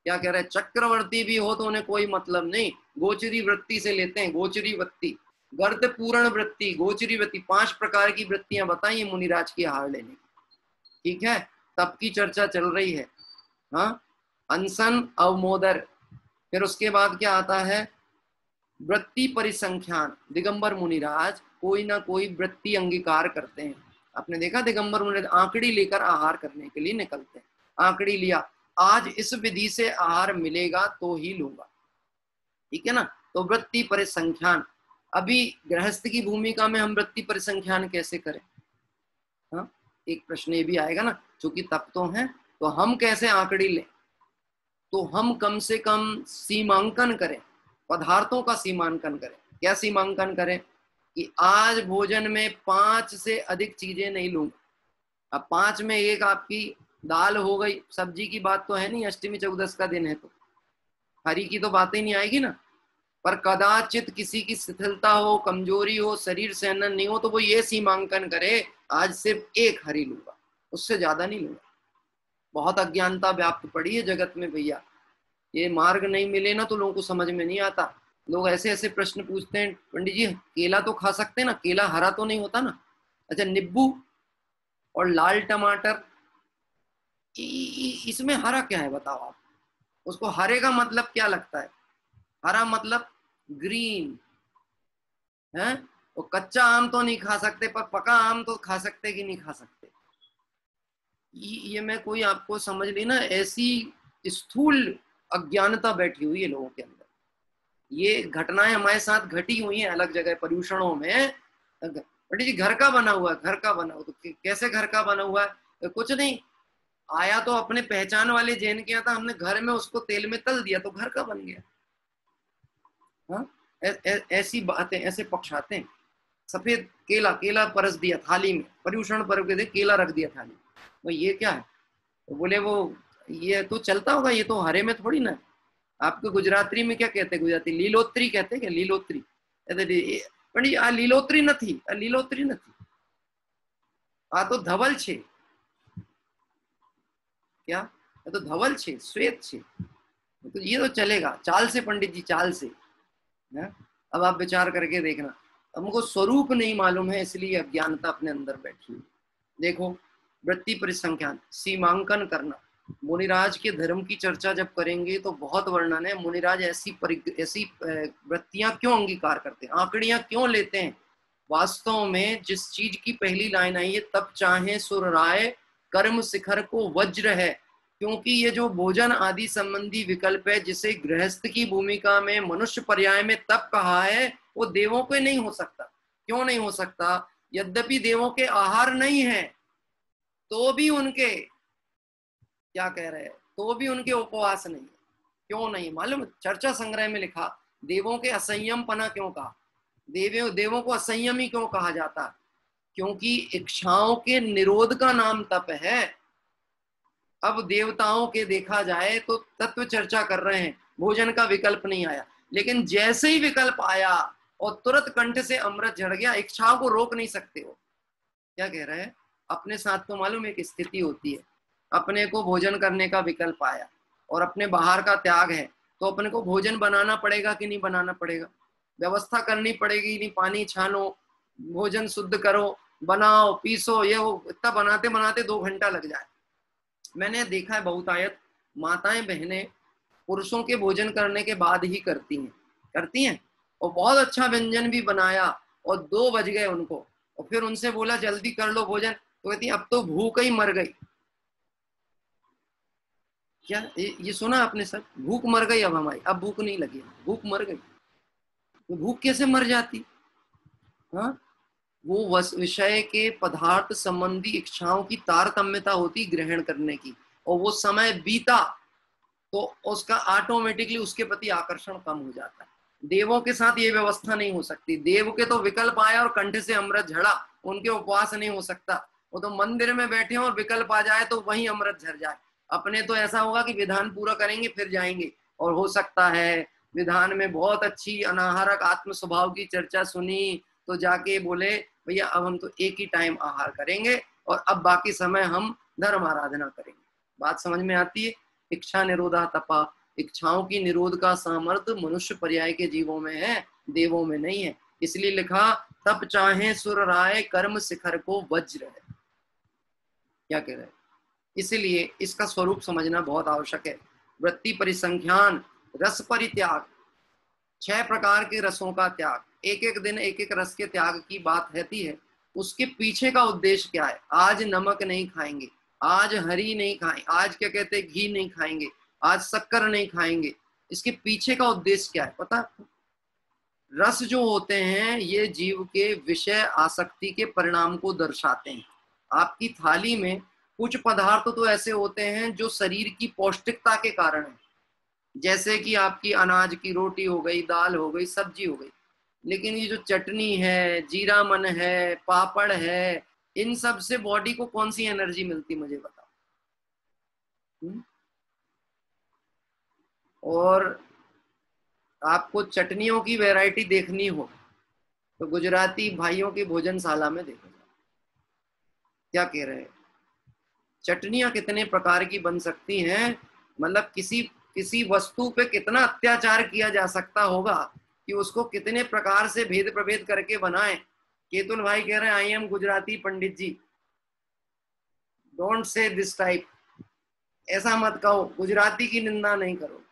क्या कह रहे हैं? चक्रवर्ती भी हो तो उन्हें कोई मतलब नहीं, गोचरी वृत्ति से लेते हैं, गोचरी वृत्ति, गर्द पूर्ण वृत्ति, गोचरी वृत्ति, 5 प्रकार की वृत्तियां बताई मुनिराज की आहार लेने की। ठीक है, तब की चर्चा चल रही है। हाँ, अनशन, अवमोदर, फिर उसके बाद क्या आता है? वृत्ति परिसंख्यान। दिगंबर मुनिराज कोई ना कोई वृत्ति अंगीकार करते हैं। आपने देखा दिगंबर मुनिराज आंकड़ी लेकर आहार करने के लिए निकलते हैं। आंकड़ी लिया, आज इस विधि से आहार मिलेगा तो ही लूंगा, ठीक है ना? तो वृत्ति परिसंख्यान। अभी गृहस्थ की भूमिका में हम वृत्ति परिसंख्यान कैसे करें? हाँ, एक प्रश्न ये भी आएगा ना, चूंकि तप तो है तो हम कैसे आंकड़ी लें? तो हम कम से कम सीमांकन करें, पदार्थों का सीमांकन करें। क्या सीमांकन करें? कि आज भोजन में 5 से अधिक चीजें नहीं लूंगा। अब 5 में एक आपकी दाल हो गई, सब्जी की बात तो है नहीं, अष्टमी चौदस का दिन है तो हरी की तो बात ही नहीं आएगी ना। पर कदाचित किसी की शिथिलता हो, कमजोरी हो, शरीर सहन नहीं हो, तो वो ये सीमांकन करे आज सिर्फ 1 हरी लूंगा, उससे ज्यादा नहीं लूंगा। बहुत अज्ञानता व्याप्त पड़ी है जगत में भैया, ये मार्ग नहीं मिले ना तो लोगों को समझ में नहीं आता। लोग ऐसे ऐसे प्रश्न पूछते हैं, पंडित जी केला तो खा सकते हैं ना, केला हरा तो नहीं होता ना? अच्छा, नींबू और लाल टमाटर, इसमें हरा क्या है बताओ आप? उसको हरे का मतलब क्या लगता है? हरा मतलब ग्रीन है। वो कच्चा आम तो नहीं खा सकते, पर पका आम तो खा सकते कि नहीं खा सकते? ये मैं कोई आपको समझ ली ना, ऐसी स्थूल अज्ञानता बैठी हुई है लोगों के अंदर। ये घटनाएं हमारे साथ घटी हुई हैं अलग जगह, पर्यूषणों में। पंडित जी घर का बना हुआ, घर का बना हुआ, तो कैसे घर का बना हुआ है? कुछ नहीं, आया तो अपने पहचान वाले जैन के यहाँ था, हमने घर में उसको तेल में तल दिया तो घर का बन गया। हाँ, ऐसी बातें, ऐसे पक्ष आते हैं। सफेद केला परस दिया थाली में, पर्यूषण पर्व के दिन केला रख दिया थाली में, वो ये क्या है? तो बोले वो ये तो चलता होगा, ये तो हरे में थोड़ी ना। आपको गुजराती में क्या कहते हैं? गुजराती लीलोत्री कहते हैं क्या? लीलोत्री पंडित आ लीलोत्री नहीं, लीलोत्री नहीं, आ तो धवल छे। क्या? तो धवल छे, श्वेत छे, तो ये तो चलेगा चाल से पंडित जी, चाल से। अब आप विचार करके देखना, हमको स्वरूप नहीं मालूम है, इसलिए अज्ञानता अपने अंदर बैठी हुई। देखो, वृत्ति परिसंख्यान, सीमांकन करना। मुनिराज के धर्म की चर्चा जब करेंगे तो बहुत वर्णन है। मुनिराज ऐसी वृत्तियां क्यों अंगीकार करते हैं, आंकड़ियां क्यों लेते हैं। वास्तव में जिस चीज की पहली लाइन आई है, तब चाहे सुर राय कर्म शिखर को वज्र है, क्योंकि ये जो भोजन आदि संबंधी विकल्प है, जिसे गृहस्थ की भूमिका में मनुष्य पर्याय में तप कहा है, वो देवों के नहीं हो सकता। क्यों नहीं हो सकता? यद्यपि देवों के आहार नहीं है, तो भी उनके क्या कह रहे हैं, तो भी उनके उपवास नहीं है। क्यों नहीं मालूम? चर्चा संग्रह में लिखा, देवों के असंयम पना क्यों कहा, देवों को असंयमी क्यों कहा जाता? क्योंकि इच्छाओं के निरोध का नाम तप है। अब देवताओं के देखा जाए तो तत्व चर्चा कर रहे हैं, भोजन का विकल्प नहीं आया, लेकिन जैसे ही विकल्प आया और तुरंत कंठ से अमृत झड़ गया, इच्छाओं को रोक नहीं सकते हो। क्या कह रहे हैं? अपने साथ तो मालूम एक स्थिति होती है, अपने को भोजन करने का विकल्प आया और अपने बाहर का त्याग है, तो अपने को भोजन बनाना पड़ेगा कि नहीं बनाना पड़ेगा? व्यवस्था करनी पड़ेगी, नहीं पानी छानो, भोजन शुद्ध करो, बनाओ, पीसो, ये वो, इतना बनाते बनाते 2 घंटा लग जाए। मैंने देखा है बहुतायत माताएं बहनें पुरुषों के भोजन करने के बाद ही करती हैं और बहुत अच्छा व्यंजन भी बनाया और 2 बज गए उनको, और फिर उनसे बोला जल्दी कर लो भोजन, तो कहती अब तो भूख ही मर गई। क्या ये सुना आपने सर? भूख मर गई, अब हमारी अब भूख नहीं लगी, भूख मर गई। तो भूख कैसे मर जाती? हाँ, वो विषय के पदार्थ संबंधी इच्छाओं की तारतम्यता होती ग्रहण करने की, और वो समय बीता तो उसका ऑटोमेटिकली उसके प्रति आकर्षण कम हो जाता है। देवों के साथ ये व्यवस्था नहीं हो सकती। देव के तो विकल्प आया और कंठ से अमृत झड़ा, उनके उपवास नहीं हो सकता। वो तो मंदिर में बैठे हो और विकल्प आ जाए तो वहीं अमृत झड़ जाए। अपने तो ऐसा होगा कि विधान पूरा करेंगे फिर जाएंगे, और हो सकता है विधान में बहुत अच्छी अनाहारक आत्म स्वभाव की चर्चा सुनी तो जाके बोले भैया अब हम तो एक ही टाइम आहार करेंगे और अब बाकी समय हम धर्म आराधना करेंगे। बात समझ में आती है? इच्छा निरोधा तपा, इच्छाओं की निरोध का सामर्थ्य मनुष्य पर्याय के जीवों में है, देवों में नहीं है। इसलिए लिखा, तब चाहे सुर राय कर्म शिखर को वज्र है। क्या कह रहे हैं? इसलिए इसका स्वरूप समझना बहुत आवश्यक है। वृत्ति परिसंख्यान, रस परित्याग, 6 प्रकार के रसों का त्याग, एक एक दिन एक एक रस के त्याग की बात रहती है। उसके पीछे का उद्देश्य क्या है? आज नमक नहीं खाएंगे, आज हरी नहीं खाएंगे, आज क्या कहते हैं घी नहीं खाएंगे, आज शक्कर नहीं खाएंगे। इसके पीछे का उद्देश्य क्या है पता? रस जो होते हैं ये जीव के विषय आसक्ति के परिणाम को दर्शाते हैं। आपकी थाली में कुछ पदार्थ तो ऐसे होते हैं जो शरीर की पौष्टिकता के कारण है, जैसे कि आपकी अनाज की रोटी हो गई, दाल हो गई, सब्जी हो गई। लेकिन ये जो चटनी है, जीरा मन है, पापड़ है, इन सब से बॉडी को कौन सी एनर्जी मिलती मुझे बताओ। और आपको चटनियों की वैरायटी देखनी हो तो गुजराती भाइयों की भोजनशाला में देखो। क्या कह रहे हैं? चटनियां कितने प्रकार की बन सकती हैं, मतलब किसी वस्तु पे कितना अत्याचार किया जा सकता होगा कि उसको कितने प्रकार से भेद प्रभेद करके बनाए। केतुल भाई कह रहे हैं I am Gujarati pandit ji, don't say this type, ऐसा मत कहो, गुजराती की निंदा नहीं करो।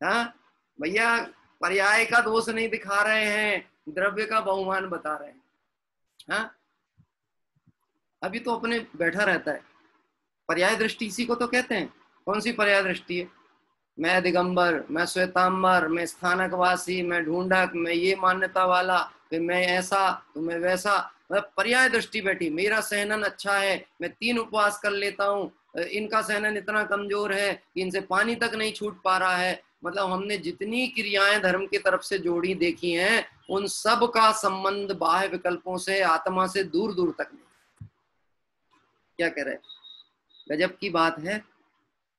हाँ भैया, पर्याय का दोष नहीं दिखा रहे हैं, द्रव्य का बहुमान बता रहे हैं। हाँ, अभी तो अपने बैठा रहता है। पर्याय दृष्टि इसी को तो कहते हैं। कौन सी पर्याय दृष्टि है? मैं दिगंबर, मैं श्वेतांबर, मैं स्थानकवासी, मैं ढूंढक, मैं ये मान्यता वाला, फिर मैं ऐसा तो मैं वैसा, मतलब पर्याय दृष्टि बैठी। मेरा सहनन अच्छा है, मैं 3 उपवास कर लेता हूँ, इनका सहनन इतना कमजोर है कि इनसे पानी तक नहीं छूट पा रहा है। मतलब हमने जितनी क्रियाएं धर्म की तरफ से जोड़ी देखी हैं, उन सब का संबंध बाह्य विकल्पों से, आत्मा से दूर दूर तक नहीं। क्या कह रहे? गजब की बात है।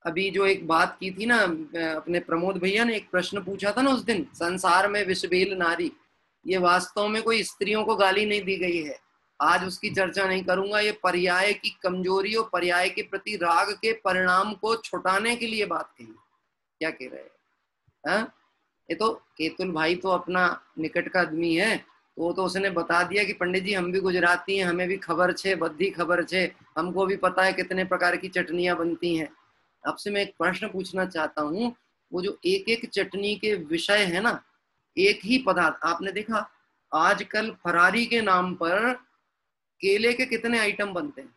अभी जो एक बात की थी ना, अपने प्रमोद भैया ने एक प्रश्न पूछा था ना उस दिन, संसार में विषबील नारी, ये वास्तव में कोई स्त्रियों को गाली नहीं दी गई है। आज उसकी चर्चा नहीं करूंगा। ये पर्याय की कमजोरी और पर्याय के प्रति राग के परिणाम को छुटाने के लिए बात कही। क्या कह रहे हैं? ये तो केतुल भाई तो अपना निकट का आदमी है, वो तो उसने बता दिया कि पंडित जी हम भी गुजराती हैं, हमें भी खबर छे, बद्धी खबर छे, हमको भी पता है कितने प्रकार की चटनियां बनती हैं। आपसे मैं एक प्रश्न पूछना चाहता हूँ, वो जो एक एक चटनी के विषय है ना, एक ही पदार्थ, आपने देखा आजकल फरारी के नाम पर केले के कितने आइटम बनते हैं?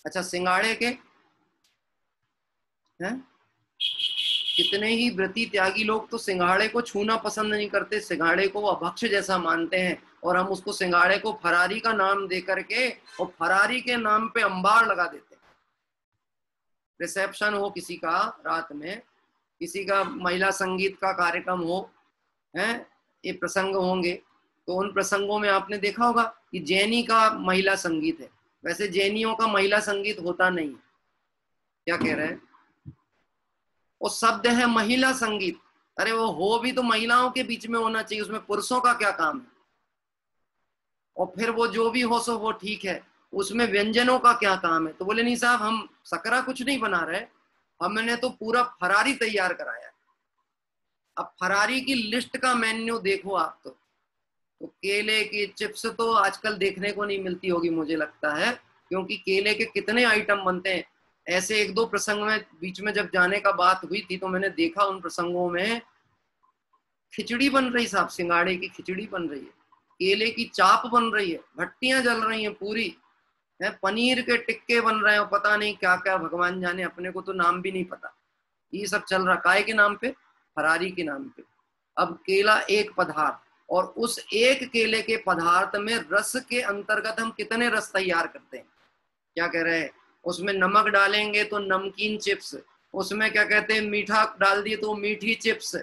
अच्छा, सिंगाड़े के हैं, कितने ही व्रती त्यागी लोग तो सिंगाड़े को छूना पसंद नहीं करते, सिंगाड़े को अभक्ष्य जैसा मानते हैं, और हम उसको सिंगाड़े को फरारी का नाम दे करके और फरारी के नाम पे अंबार लगा देते हैं। रिसेप्शन हो किसी का, रात में किसी का महिला संगीत का कार्यक्रम हो, है ये प्रसंग होंगे, तो उन प्रसंगों में आपने देखा होगा कि जैनी का महिला संगीत है, वैसे जैनियों का महिला संगीत होता नहीं। क्या कह रहे हैं? वो शब्द है महिला संगीत, अरे वो हो भी तो महिलाओं के बीच में होना चाहिए, उसमें पुरुषों का क्या काम है? और फिर वो जो भी हो सो वो ठीक है, उसमें व्यंजनों का क्या काम है? तो बोले नहीं साहब, हम सकरा कुछ नहीं बना रहे, हमने तो पूरा फरारी तैयार कराया है। अब फरारी की लिस्ट का मेन्यू देखो आप, तो केले की चिप्स तो आजकल देखने को नहीं मिलती होगी मुझे लगता है, क्योंकि केले के कितने आइटम बनते हैं। ऐसे एक दो प्रसंग में बीच में जब जाने का बात हुई थी तो मैंने देखा उन प्रसंगों में खिचड़ी बन रही साहब, सिंगाड़े की खिचड़ी बन रही है, केले की चाप बन रही है, भट्टियां जल रही हैं पूरी है, पनीर के टिक्के बन रहे हैं, पता नहीं क्या क्या भगवान जाने, अपने को तो नाम भी नहीं पता। ये सब चल रहा काय के नाम पे? फरारी के नाम पे। अब केला एक पदार्थ, और उस एक केले के पदार्थ में रस के अंतर्गत हम कितने रस तैयार करते हैं? क्या कह रहे हैं? उसमें नमक डालेंगे तो नमकीन चिप्स, उसमें क्या कहते हैं मीठा डाल दिए तो मीठी चिप्स।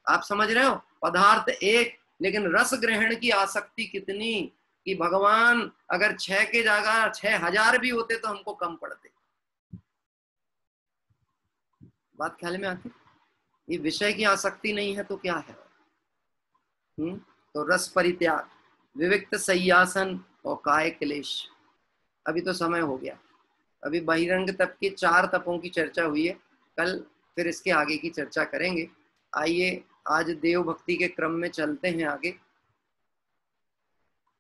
आप समझ रहे हो? पदार्थ एक, लेकिन रस ग्रहण की आसक्ति कितनी कि भगवान अगर 6 के जगह 6000 भी होते तो हमको कम पड़ते। बात ख्याल में आती? ये विषय की आसक्ति नहीं है तो क्या है? तो रस परित्याग, विविक्त सय्यासन और काय क्लेश। अभी तो समय हो गया, अभी बहिरंग तप के 4 तपों की चर्चा हुई है, कल फिर इसके आगे की चर्चा करेंगे। आइए आज देव भक्ति के क्रम में चलते हैं आगे,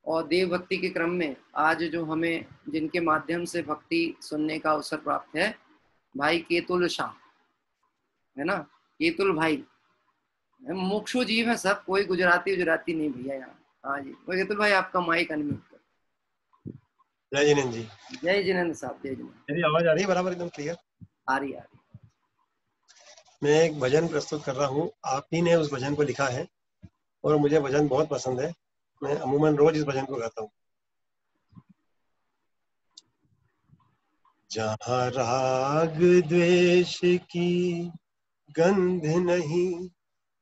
और देव भक्ति के क्रम में आज जो हमें जिनके माध्यम से भक्ति सुनने का अवसर प्राप्त है, भाई केतुल शाह है ना, केतुल भाई मुक्षु जीव है सब, कोई गुजराती नहीं भैया यहाँ। हाँ जी, केतुल भाई आपका माइक अनम्यूट कर। जय जिनेंद्र जी। जय जिनेंद्र साहब, जय जिनेंद्र। मेरी आवाज आ रही है बराबर, एकदम क्लियर आ रही है। मैं एक भजन प्रस्तुत कर रहा हूँ, आप ही ने उस भजन को लिखा है और मुझे भजन बहुत पसंद है, मैं अमूमन रोज इस भजन को गाता हूँ। जहाँ राग द्वेष की गंध नहीं,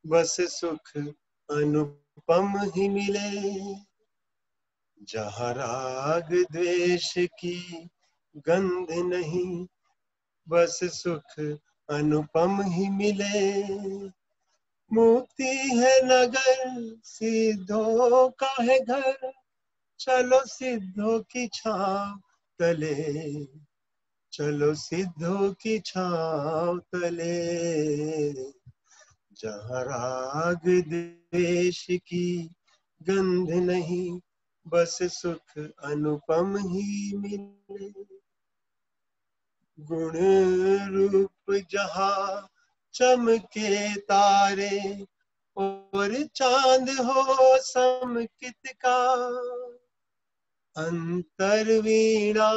बस सुख अनुपम ही मिले। जहाँ राग द्वेष की गंध नहीं, बस सुख अनुपम ही मिले। मुक्ति है नगर, सिद्धों का है घर, चलो सिद्धों की छांव तले, चलो सिद्धों की छांव तले। जहाँ राग द्वेष की गंध नहीं, बस सुख अनुपम ही मिले। गुण रूप जहाँ चमके तारे, और चांद हो समकित का, अंतर वीणा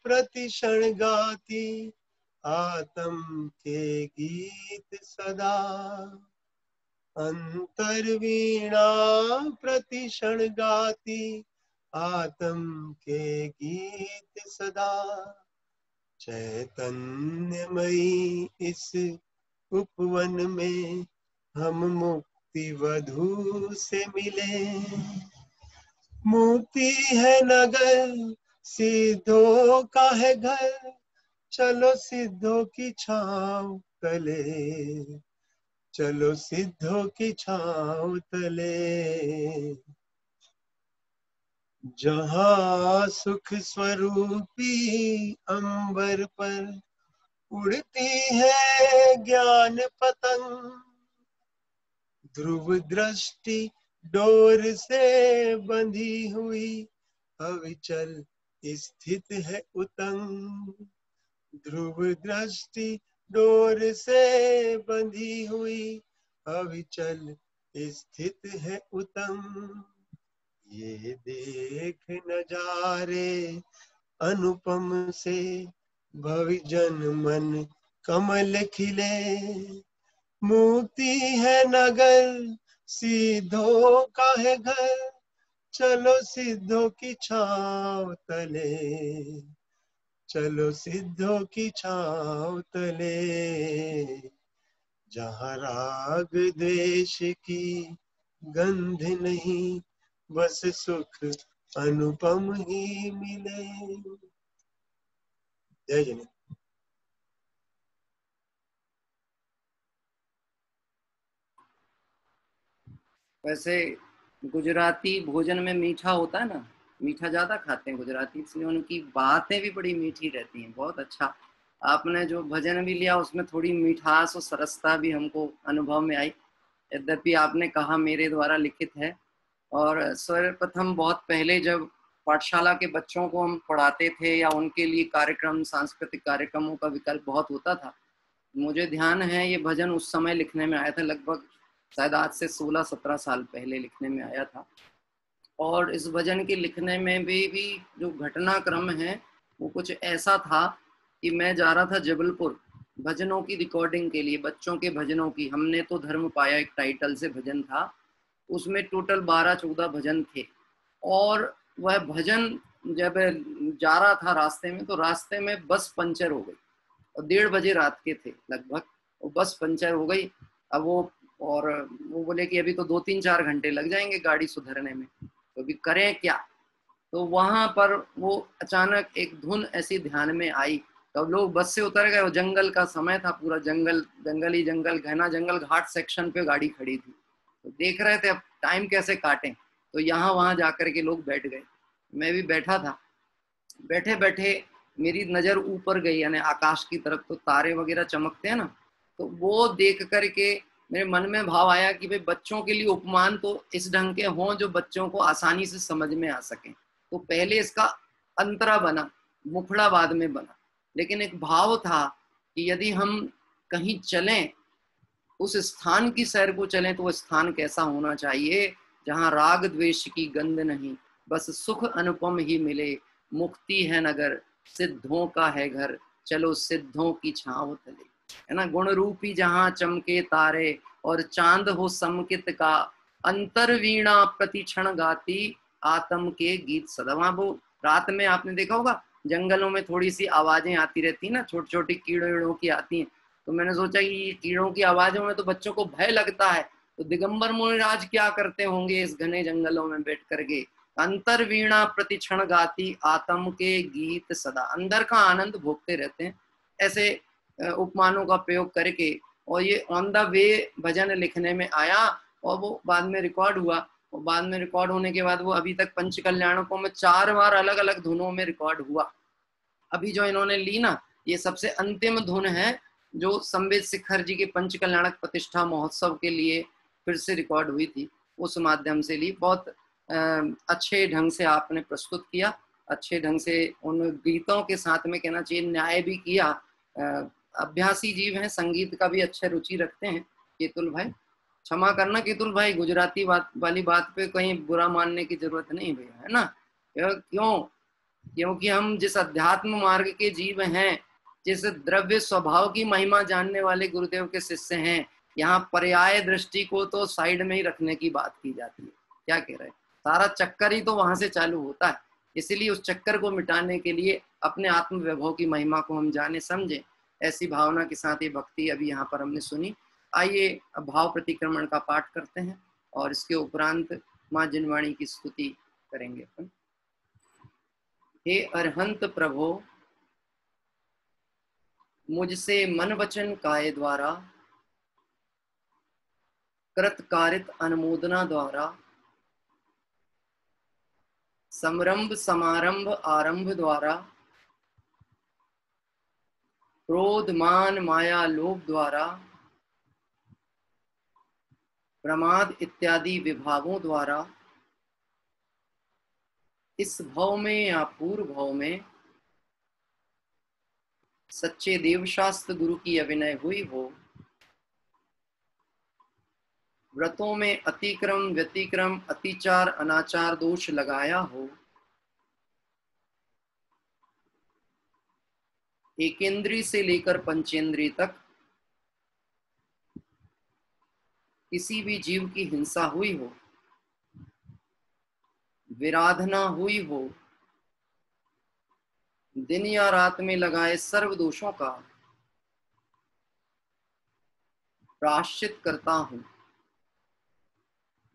प्रतिक्षण गाती, आत्म के गीत सदा। अंतर वीणा प्रतिक्षण गाती, आत्म के गीत सदा। चैतन्यमयी इस उपवन में हम मुक्ति वधू से मिले। मुक्ति है नगर, सिद्धों का है घर, चलो सिद्धों की छांव तले, चलो सिद्धों की छांव तले। जहाँ सुख स्वरूपी अंबर पर उड़ती है ज्ञान पतंग, ध्रुव दृष्टि डोर से बंधी हुई, अविचल स्थित है उतंग। ध्रुव दृष्टि डोर से बंधी हुई, अविचल स्थित है उतंग। ये देख नजारे अनुपम से, भविजन मन कमल खिले। मुक्ति है नगर, सिद्धों का है घर, चलो सिद्धों की छांव तले, चलो सिद्धों की छांव तले। जहाँ राग द्वेष की गंध नहीं, बस सुख अनुपम ही मिले। जय जय। वैसे गुजराती भोजन में मीठा होता है ना, मीठा ज्यादा खाते हैं गुजराती, इसलिए उनकी बातें भी बड़ी मीठी रहती हैं। बहुत अच्छा आपने जो भजन भी लिया उसमें थोड़ी मिठास और सरसता भी हमको अनुभव में आई, यद्यपि आपने कहा मेरे द्वारा लिखित है। और सर्वप्रथम बहुत पहले जब पाठशाला के बच्चों को हम पढ़ाते थे या उनके लिए कार्यक्रम, सांस्कृतिक कार्यक्रमों का विकल्प बहुत होता था, मुझे ध्यान है ये भजन उस समय लिखने में आया था, लगभग शायद आज से 16-17 साल पहले लिखने में आया था। और इस भजन के लिखने में भी जो घटनाक्रम है वो कुछ ऐसा था कि मैं जा रहा था जबलपुर भजनों की रिकॉर्डिंग के लिए, बच्चों के भजनों की। हमने तो धर्म पाया एक टाइटल से भजन था, उसमें टोटल 12-14 भजन थे। और वह भजन जब जा रहा था रास्ते में, तो रास्ते में बस पंचर हो गई और 1:30 बजे रात के थे लगभग, वो बस पंचर हो गई। अब वो बोले कि अभी तो 2-3-4 घंटे लग जाएंगे गाड़ी सुधरने में, तो अभी करें क्या। तो वहां पर वो अचानक एक धुन ऐसी ध्यान में आई, तो लोग बस से उतर गए। वो जंगल का समय था, पूरा जंगल ही जंगल, घना जंगल, घाट सेक्शन पे गाड़ी खड़ी थी। तो देख रहे थे अब टाइम कैसे काटें, तो यहाँ वहां जाकर के लोग बैठ गए, मैं भी बैठा था। बैठे बैठे मेरी नज़र ऊपर गई, यानी आकाश की तरफ, तो तारे वगैरह चमकते हैं ना, तो वो देख करके मेरे मन में भाव आया कि भाई बच्चों के लिए उपमान तो इस ढंग के हों जो बच्चों को आसानी से समझ में आ सकें। तो पहले इसका अंतरा बना, मुखड़ा बाद में बना, लेकिन एक भाव था कि यदि हम कहीं चलें, उस स्थान की सैर को चलें, तो वो स्थान कैसा होना चाहिए जहाँ राग द्वेष की गंध नहीं, बस सुख अनुपम ही मिले। मुक्ति है नगर, सिद्धों का है घर, चलो सिद्धों की छांव तले। है ना, गुण रूपी जहाँ चमके तारे और चांद हो समकित का, अंतर वीणा प्रतिक्षण गाती आत्म के गीत सदा। वहां वो रात में आपने देखा होगा जंगलों में थोड़ी सी आवाजें आती रहती ना, छोटी छोटी कीड़ों की आती हैं। तो मैंने सोचा कि ये कीड़ों की आवाजों में तो बच्चों को भय लगता है, तो दिगंबर मुनिराज क्या करते होंगे इस घने जंगलों में बैठ करके। अंतर वीणा प्रतिक्षण गाती आत्म के गीत सदा, अंदर का आनंद भोगते रहते हैं, ऐसे उपमानों का प्रयोग करके। और ये ऑन द वे भजन लिखने में आया और वो बाद में रिकॉर्ड हुआ। और बाद में रिकॉर्ड होने के बाद वो अभी तक पंच कल्याणकों में 4 बार अलग अलग धुनों में रिकॉर्ड हुआ। अभी जो इन्होंने ली ना, ये सबसे अंतिम धुन है जो संवेद शिखर जी के पंच कल्याणक प्रतिष्ठा महोत्सव के लिए फिर से रिकॉर्ड हुई थी, उस माध्यम से ली। बहुत अच्छे ढंग से आपने प्रस्तुत किया, अच्छे ढंग से उन गीतों के साथ में कहना चाहिए न्याय भी किया। अभ्यासी जीव हैं, संगीत का भी अच्छे रुचि रखते हैं केतुल भाई। क्षमा करना केतुल भाई, गुजराती वाली बात पे कहीं बुरा मानने की जरूरत नहीं भैया, है ना। क्योंकि हम जिस अध्यात्म मार्ग के जीव हैं, जिस द्रव्य स्वभाव की महिमा जानने वाले गुरुदेव के शिष्य हैं, यहाँ पर्याय दृष्टि को तो साइड में ही रखने की बात की जाती है। क्या कह रहे हैं, सारा चक्कर ही तो वहां से चालू होता है। इसलिए उस चक्कर को मिटाने के लिए अपने आत्म वैभव की महिमा को हम जाने समझें, ऐसी भावना के साथ ये भक्ति अभी यहाँ पर हमने सुनी। आइए अब भाव प्रतिक्रमण का पाठ करते हैं और इसके उपरांत माँ जिनवाणी की स्तुति करेंगे अपन। हे अरहंत प्रभो, मुझसे मन वचन काय द्वारा कृत कारित अनुमोदना द्वारा समरंभ समारंभ आरंभ द्वारा क्रोध मान माया लोभ द्वारा, प्रमाद इत्यादि विभावों द्वारा इस भव में या पूर्व भव में सच्चे देवशास्त्र गुरु की अभिनय हुई हो, व्रतों में अतिक्रम व्यतिक्रम अतिचार अनाचार दोष लगाया हो, एकेंद्री से लेकर पंचेंद्री तक किसी भी जीव की हिंसा हुई हो, विराधना हुई हो, दिन या रात में लगाए सर्व दोषों का प्रायश्चित करता हूं,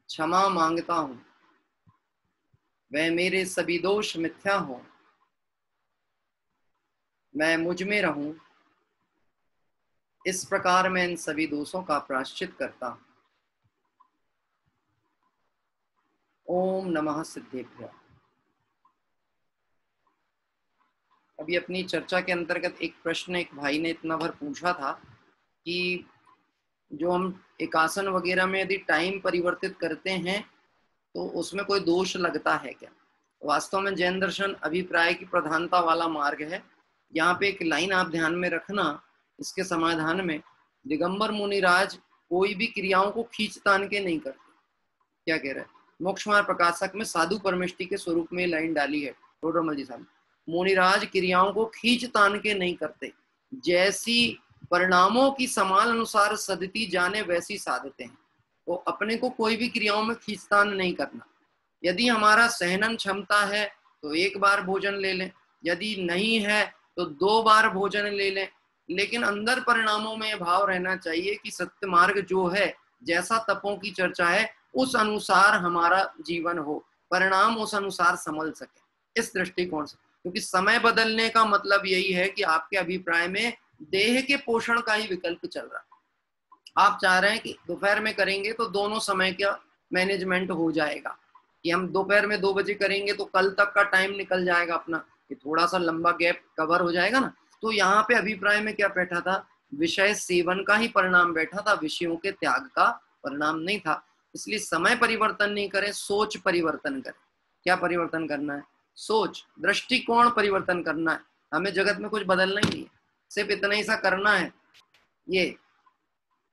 क्षमा मांगता हूं, वह मेरे सभी दोष मिथ्या हो, मैं मुझ में रहूं, इस प्रकार मैं इन सभी दोषों का प्रायश्चित करता हूं। ओम नमः सिद्धेभ्यः। अभी अपनी चर्चा के अंतर्गत एक प्रश्न एक भाई ने इतना भर पूछा था कि जो हम एक आसन वगैरह में यदि टाइम परिवर्तित करते हैं तो उसमें कोई दोष लगता है क्या? वास्तव में जैन दर्शन अभिप्राय की प्रधानता वाला मार्ग है। यहाँ पे एक लाइन आप ध्यान में रखना, इसके समाधान में दिगंबर मुनिराज कोई भी क्रियाओं को खींच तान के नहीं करते। क्या कह रहे हैं? मोक्ष मार्ग प्रकाशक में साधु परमेष्टि के स्वरूप में लाइन डाली है टोडरमल जी साहब। मुनिराज क्रियाओं को खींच तान के नहीं करते, जैसी परिणामों की समान अनुसार सदती जाने वैसी साधते हैं। तो अपने को कोई भी क्रियाओं में खींचतान नहीं करना। यदि हमारा सहनन क्षमता है तो एक बार भोजन ले लें, यदि नहीं है तो 2 बार भोजन ले लें, लेकिन अंदर परिणामों में भाव रहना चाहिए कि सत्य मार्ग जो है, जैसा तपों की चर्चा है उस अनुसार हमारा जीवन हो, परिणाम उस अनुसार संभल सके, इस दृष्टिकोण से। क्योंकि समय बदलने का मतलब यही है कि आपके अभिप्राय में देह के पोषण का ही विकल्प चल रहा है। आप चाह रहे हैं कि दोपहर में करेंगे तो दोनों समय का मैनेजमेंट हो जाएगा, कि हम दोपहर में 2 बजे करेंगे तो कल तक का टाइम निकल जाएगा अपना, कि थोड़ा सा लंबा गैप कवर हो जाएगा ना। तो यहाँ पे अभिप्राय में क्या बैठा था? विषय सेवन का ही परिणाम बैठा था, विषयों के त्याग का परिणाम नहीं था। इसलिए समय परिवर्तन नहीं करें, सोच परिवर्तन करें। क्या परिवर्तन करना है? सोच, दृष्टिकोण परिवर्तन करना है। हमें जगत में कुछ बदलना ही नहीं है, सिर्फ इतना ही सा करना है। ये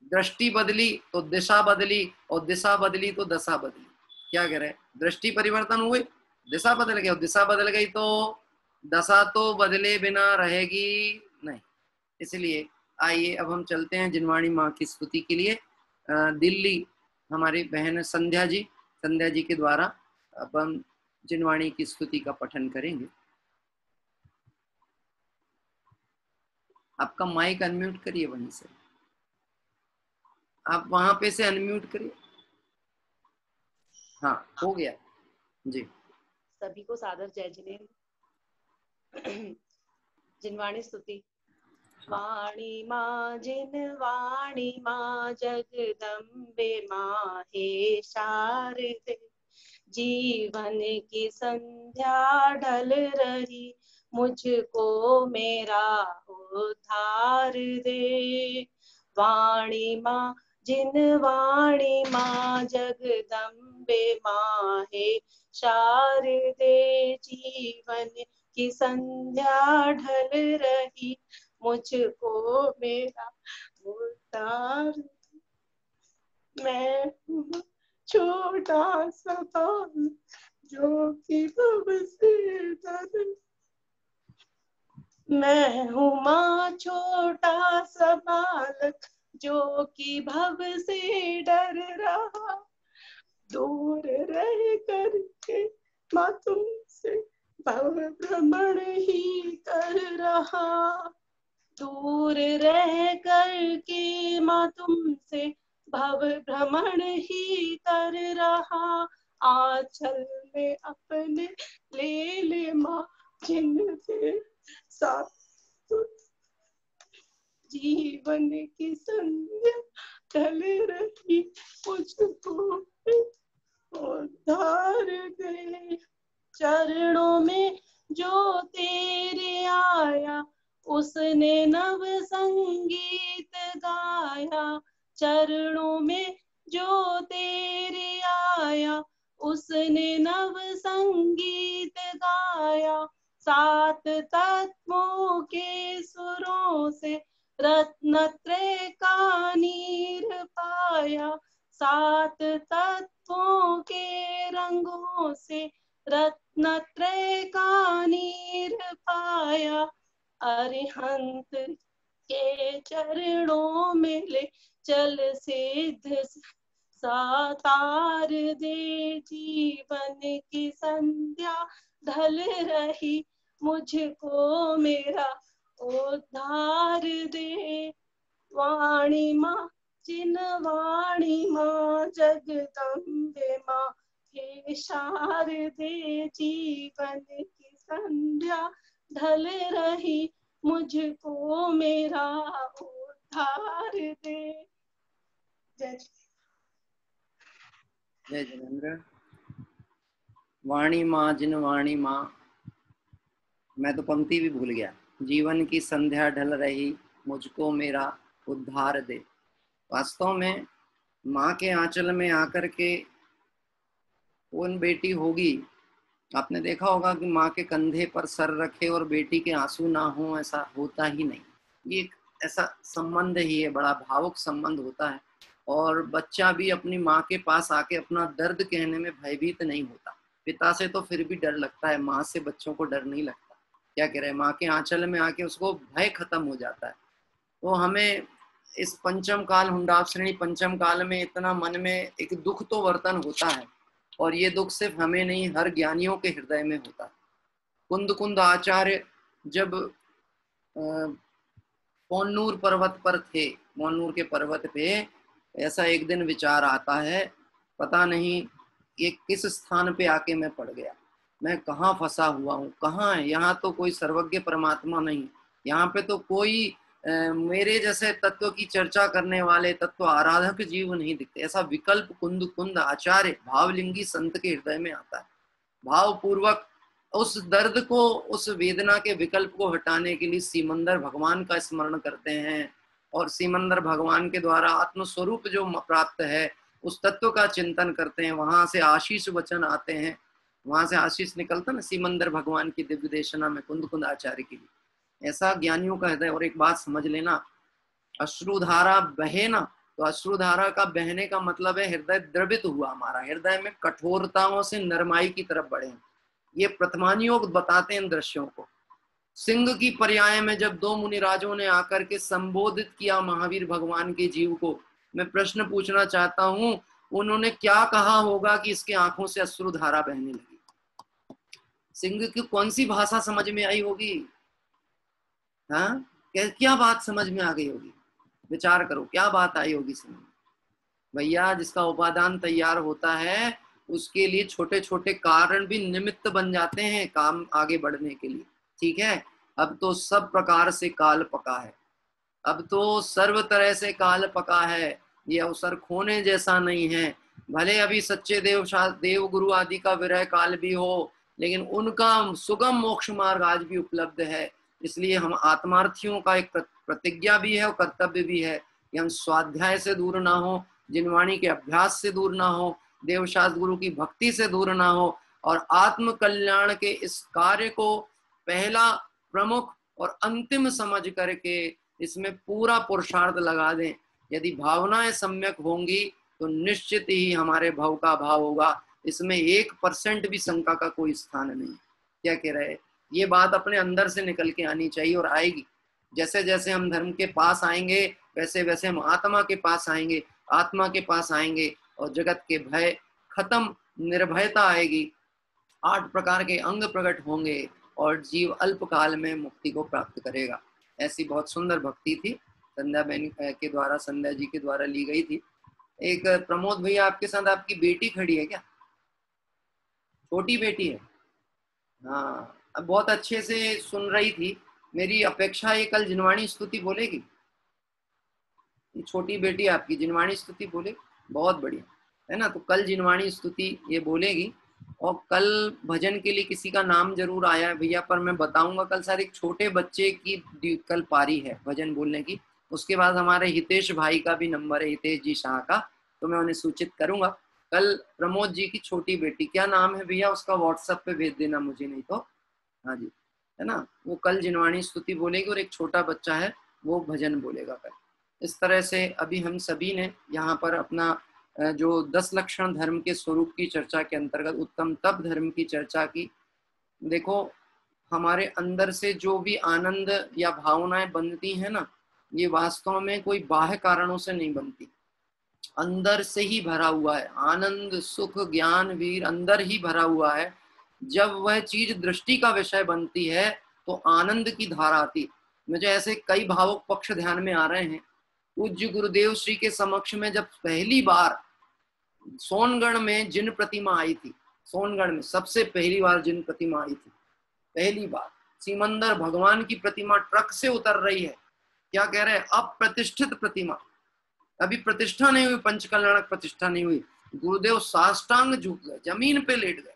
दृष्टि बदली तो दिशा बदली, और दिशा बदली तो दशा बदली। क्या कह रहे हैं? दृष्टि परिवर्तन हुई, दिशा बदल गई, और दिशा बदल गई तो दशा तो बदले बिना रहेगी नहीं। इसलिए आइए अब हम चलते हैं जिनवाणी माँ की स्तुति के लिए। दिल्ली हमारी बहन संध्या जी के द्वारा अब हम जिनवाणी की स्तुति का पठन करेंगे। आपका माइक अनम्यूट करिए, वहीं से आप वहां पे से अनम्यूट करिए। हाँ, हो गया जी। सभी को सादर जय जिनेन्द्र। जिनवाणी स्तुति। वाणी माँ जिनवाणी माँ जगदम्बे माँ हे शारदे, जीवन की संध्या ढल रही, मुझको मेरा उद्धार दे। वाणी माँ जिनवाणी माँ जगदम्बे माँ हे शारदे, जीवन की संध्या ढल रही, मुझको मेरा उद्धार। मैं छोटा सा बालक जो कि भव से डर, मैं हूँ माँ छोटा सा बालक जो कि भव से डर रहा, दूर रह करके माँ तुमसे भव भ्रमण ही कर रहा, दूर रह करके माँ तुमसे भव भ्रमण ही कर रहा। आंचल में अपने ले ले माँ जिनके साथ, जीवन की संध्या ढल रही, मुझको उद्धार दे। चरणों में जो तेरे आया उसने नव संगीत गाया, चरणों में जो तेरे आया, उसने नव संगीत गाया। सात तत्वों के सुरों से रत्नत्रय का नीर पाया, सात तत्वों के रंगों से रत्नत्रय का नीर पाया। अरिहंत के चरणों में ले चल सिद्ध साकार दे, जीवन की संध्या ढल रही, मुझको मेरा उद्धार दे। वाणी माँ जिन वाणी माँ जगदम्बे माँ हे शारदे, जीवन की संध्या ढल रही, मुझको मेरा उद्धार दे। जय जय जिनेंद्र। वाणी माँ जिन वाणी माँ, मैं तो पंक्ति भी भूल गया। जीवन की संध्या ढल रही, मुझको मेरा उद्धार दे। वास्तव में माँ के आंचल में आकर के कौन बेटी होगी, आपने देखा होगा कि माँ के कंधे पर सर रखे और बेटी के आंसू ना हो, ऐसा होता ही नहीं। ये एक ऐसा संबंध ही है, बड़ा भावुक संबंध होता है। और बच्चा भी अपनी माँ के पास आके अपना दर्द कहने में भयभीत नहीं होता। पिता से तो फिर भी डर लगता है, माँ से बच्चों को डर नहीं लगता। क्या कह रहे हैं, माँ के आंचल में आके उसको भय खत्म हो जाता है। तो हमें इस पंचम काल, हुंडाव श्रेणी पंचम काल में इतना मन में एक दुख तो वर्तन होता है, और ये दुख सिर्फ हमें नहीं, हर ज्ञानियों के हृदय में होता है। कुंद आचार्य जब मोन्नूर पर्वत पर थे, मोन्नूर के पर्वत पे, ऐसा एक दिन विचार आता है, पता नहीं ये किस स्थान पे आके मैं पड़ गया, मैं कहाँ फंसा हुआ हूँ, कहाँ है, यहाँ तो कोई सर्वज्ञ परमात्मा नहीं, यहाँ पे तो कोई मेरे जैसे तत्व की चर्चा करने वाले तत्व आराधक जीव नहीं दिखते। ऐसा विकल्प कुंद आचार्य भावलिंगी संत के हृदय में आता है। भाव पूर्वक उस दर्द को, उस वेदना के विकल्प को हटाने के लिए सीमंदर भगवान का स्मरण करते हैं, और सीमंदर भगवान के द्वारा आत्मस्वरूप जो प्राप्त है उस तत्व का चिंतन करते हैं। वहां से आशीष वचन आते हैं, वहां से आशीष निकलता ना सीमंदर भगवान की दिव्य देशना में कुंद आचार्य के लिए। ऐसा ज्ञानियों का हृदय। और एक बात समझ लेना, अश्रुधारा बहे ना, तो अश्रुधारा का बहने का मतलब है हृदय द्रवित हुआ, हमारा हृदय में कठोरताओं से नरमाई की तरफ बढ़े। ये प्रथमानियों बताते हैं दृश्यों को। सिंह की पर्याय में जब दो मुनिराजों ने आकर के संबोधित किया महावीर भगवान के जीव को, मैं प्रश्न पूछना चाहता हूं, उन्होंने क्या कहा होगा कि इसके आंखों से अश्रुधारा बहने लगी? सिंह की कौन सी भाषा समझ में आई होगी? हाँ, क्या बात समझ में आ गई होगी? विचार करो, क्या बात आई होगी समझ में? भैया, जिसका उपादान तैयार होता है उसके लिए छोटे छोटे कारण भी निमित्त बन जाते हैं काम आगे बढ़ने के लिए। ठीक है, अब तो सब प्रकार से काल पका है, अब तो सर्व तरह से काल पका है, ये अवसर खोने जैसा नहीं है। भले अभी सच्चे देव गुरु आदि का विरह काल भी हो, लेकिन उनका सुगम मोक्ष मार्ग आज भी उपलब्ध है। इसलिए हम आत्मार्थियों का एक प्रतिज्ञा भी है और कर्तव्य भी है कि हम स्वाध्याय से दूर ना हो, जिनवाणी के अभ्यास से दूर ना हो, देवशास्त्र गुरु की भक्ति से दूर ना हो, और आत्म कल्याण के इस कार्य को पहला, प्रमुख और अंतिम समझ करके इसमें पूरा पुरुषार्थ लगा दें। यदि भावनाएं सम्यक होंगी तो निश्चित ही हमारे भव का भाव होगा, इसमें 1% भी शंका का कोई स्थान नहीं। क्या कह रहे हैं? ये बात अपने अंदर से निकल के आनी चाहिए और आएगी। जैसे जैसे हम धर्म के पास आएंगे वैसे वैसे हम आत्मा के पास आएंगे, आत्मा के पास आएंगे और जगत के भय खत्म, निर्भयता आएगी, 8 प्रकार के अंग प्रकट होंगे और जीव अल्पकाल में मुक्ति को प्राप्त करेगा। ऐसी बहुत सुंदर भक्ति थी संध्या बहन के द्वारा, संध्या जी के द्वारा ली गई थी। एक प्रमोद भैया, आपके साथ आपकी बेटी खड़ी है क्या? छोटी बेटी है? हाँ, अब बहुत अच्छे से सुन रही थी। मेरी अपेक्षा ये कल जिनवाणी स्तुति बोलेगी। छोटी बेटी आपकी जिनवाणी स्तुति बोले, बहुत बढ़िया है ना। तो कल जिनवाणी स्तुति ये बोलेगी और कल भजन के लिए किसी का नाम जरूर आया है भैया, पर मैं बताऊंगा कल। सर एक छोटे बच्चे की कल पारी है भजन बोलने की। उसके बाद हमारे हितेश भाई का भी नंबर है, हितेश जी शाह का, तो मैं उन्हें सूचित करूंगा। कल प्रमोद जी की छोटी बेटी, क्या नाम है भैया उसका, व्हाट्सएप पे भेज देना मुझे, नहीं तो। हाँ जी, है ना, वो कल जिनवाणी स्तुति बोलेगी और एक छोटा बच्चा है वो भजन बोलेगा कल। इस तरह से अभी हम सभी ने यहाँ पर अपना जो 10 लक्षण धर्म के स्वरूप की चर्चा के अंतर्गत उत्तम तप धर्म की चर्चा की। देखो हमारे अंदर से जो भी आनंद या भावनाएं बनती हैं ना, ये वास्तव में कोई बाह्य कारणों से नहीं बनती, अंदर से ही भरा हुआ है। आनंद सुख ज्ञान वीर अंदर ही भरा हुआ है। जब वह चीज दृष्टि का विषय बनती है तो आनंद की धारा आती। मुझे ऐसे कई भावुक पक्ष ध्यान में आ रहे हैं। पूज्य गुरुदेव श्री के समक्ष में जब पहली बार सोनगढ़ में जिन प्रतिमा आई थी, सोनगढ़ में सबसे पहली बार जिन प्रतिमा आई थी, पहली बार सिमंदर भगवान की प्रतिमा ट्रक से उतर रही है। क्या कह रहे हैं, अप्रतिष्ठित प्रतिमा, अभी प्रतिष्ठा नहीं हुई, पंचकल्याणक प्रतिष्ठा नहीं हुई। गुरुदेव साष्टांग झुक गए, जमीन पे लेट गए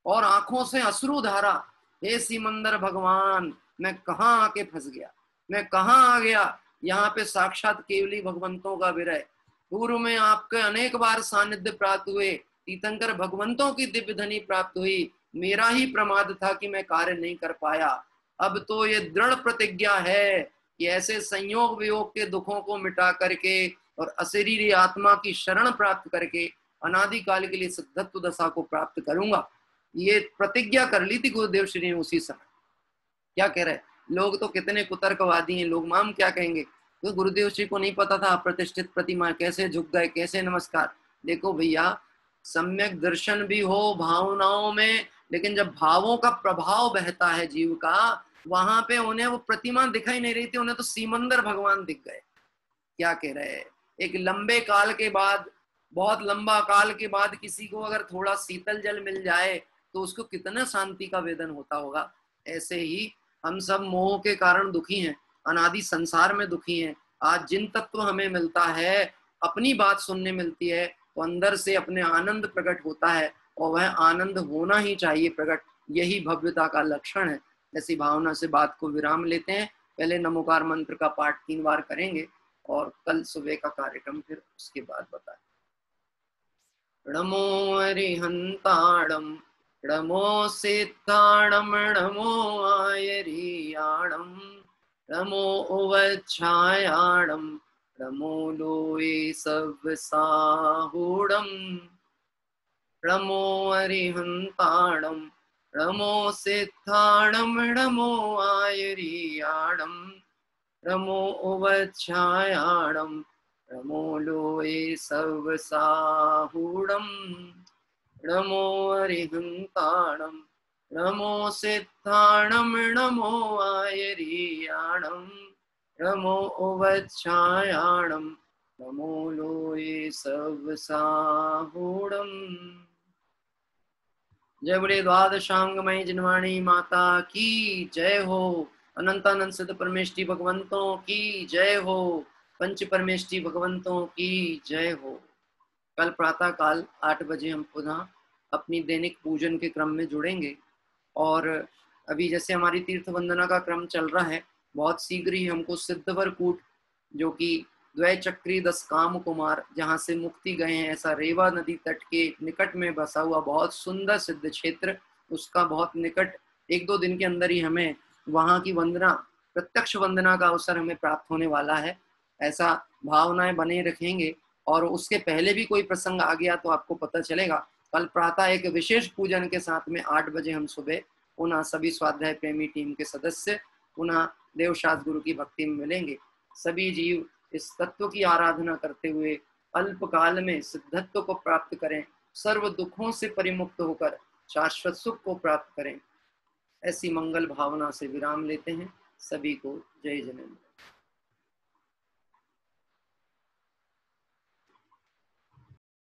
और आंखों से अश्रु धारा, हे सिमंदर भगवान मैं कहाँ आके फंस गया, मैं कहाँ आ गया। यहाँ पे साक्षात केवली भगवंतों का विरह। पूर्व में आपके अनेक बार सानिध्य प्राप्त हुए, तीर्थंकर भगवंतों की दिव्य धनी प्राप्त हुई, मेरा ही प्रमाद था कि मैं कार्य नहीं कर पाया। अब तो ये दृढ़ प्रतिज्ञा है कि ऐसे संयोग वियोग के दुखों को मिटा करके और अशरीरी आत्मा की शरण प्राप्त करके अनादिकाल के लिए सिद्धत्व दशा को प्राप्त करूंगा। ये प्रतिज्ञा कर ली थी गुरुदेव श्री ने उसी समय। क्या कह रहे, लोग तो कितने कुतर्कवादी हैं, लोग माम क्या कहेंगे, तो गुरुदेव श्री को नहीं पता था अप्रतिष्ठित प्रतिमा, कैसे झुक गए, कैसे नमस्कार। देखो भैया, सम्यक दर्शन भी हो भावनाओं में, लेकिन जब भावों का प्रभाव बहता है जीव का, वहां पे उन्हें वो प्रतिमा दिखाई नहीं रही थी, उन्हें तो सिमंदर भगवान दिख गए। क्या कह रहे हैं, एक लंबे काल के बाद, बहुत लंबा काल के बाद किसी को अगर थोड़ा शीतल जल मिल जाए तो उसको कितना शांति का वेदन होता होगा। ऐसे ही हम सब मोह के कारण दुखी हैं, अनादि संसार में दुखी हैं। आज जिन तत्व हमें मिलता है, अपनी बात सुनने मिलती है, तो अंदर से अपने आनंद प्रकट होता है और वह आनंद होना ही चाहिए प्रकट, यही भव्यता का लक्षण है। ऐसी भावना से बात को विराम लेते हैं। पहले नमोकार मंत्र का पाठ 3 बार करेंगे और कल सुबह का कार्यक्रम फिर उसके बाद बताएं। नमो अरिहंताणम नमो सिद्धाणम नमो आयरियाणम नमो उवच्छायाणम नमो लोये सव्साहूणम नमो अरिहंताणम नमो सिद्धाणम नमो आयरियाणम नमो उवच्छायाणम नमो लोये सव्साहूणम नमो अरिहंताणम नमो सिद्धाणम नमो आयरियाणम नमो उवच्छायाणम नमो लोये सव्साहूणम। जय बड़े द्वादशांगमय जिनवाणी माता की जय हो। अनंतानंद सिद्ध परमेष्टि भगवंतों की जय हो। पंच परमेष्टि भगवंतों की जय हो। कल प्रातः काल 8 बजे हम पुनः अपनी दैनिक पूजन के क्रम में जुड़ेंगे। और अभी जैसे हमारी तीर्थ वंदना का क्रम चल रहा है, बहुत शीघ्र ही हमको सिद्धवर कूट, जो कि द्वैचक्री 10 काम कुमार जहाँ से मुक्ति गए हैं, ऐसा रेवा नदी तट के निकट में बसा हुआ बहुत सुंदर सिद्ध क्षेत्र, उसका बहुत निकट 1-2 दिन के अंदर ही हमें वहाँ की वंदना, प्रत्यक्ष वंदना का अवसर हमें प्राप्त होने वाला है। ऐसा भावनाएं बने रखेंगे। और उसके पहले भी कोई प्रसंग आ गया तो आपको पता चलेगा। कल प्रातः एक विशेष पूजन के साथ में 8 बजे हम सुबह पुनः सभी स्वाध्याय प्रेमी टीम के सदस्य पुनः देवशास्त्र गुरु की भक्ति में मिलेंगे। सभी जीव इस तत्व की आराधना करते हुए अल्प काल में सिद्धत्व को प्राप्त करें, सर्व दुखों से परिमुक्त होकर शाश्वत सुख को प्राप्त करें। ऐसी मंगल भावना से विराम लेते हैं। सभी को जय जिनेंद्र।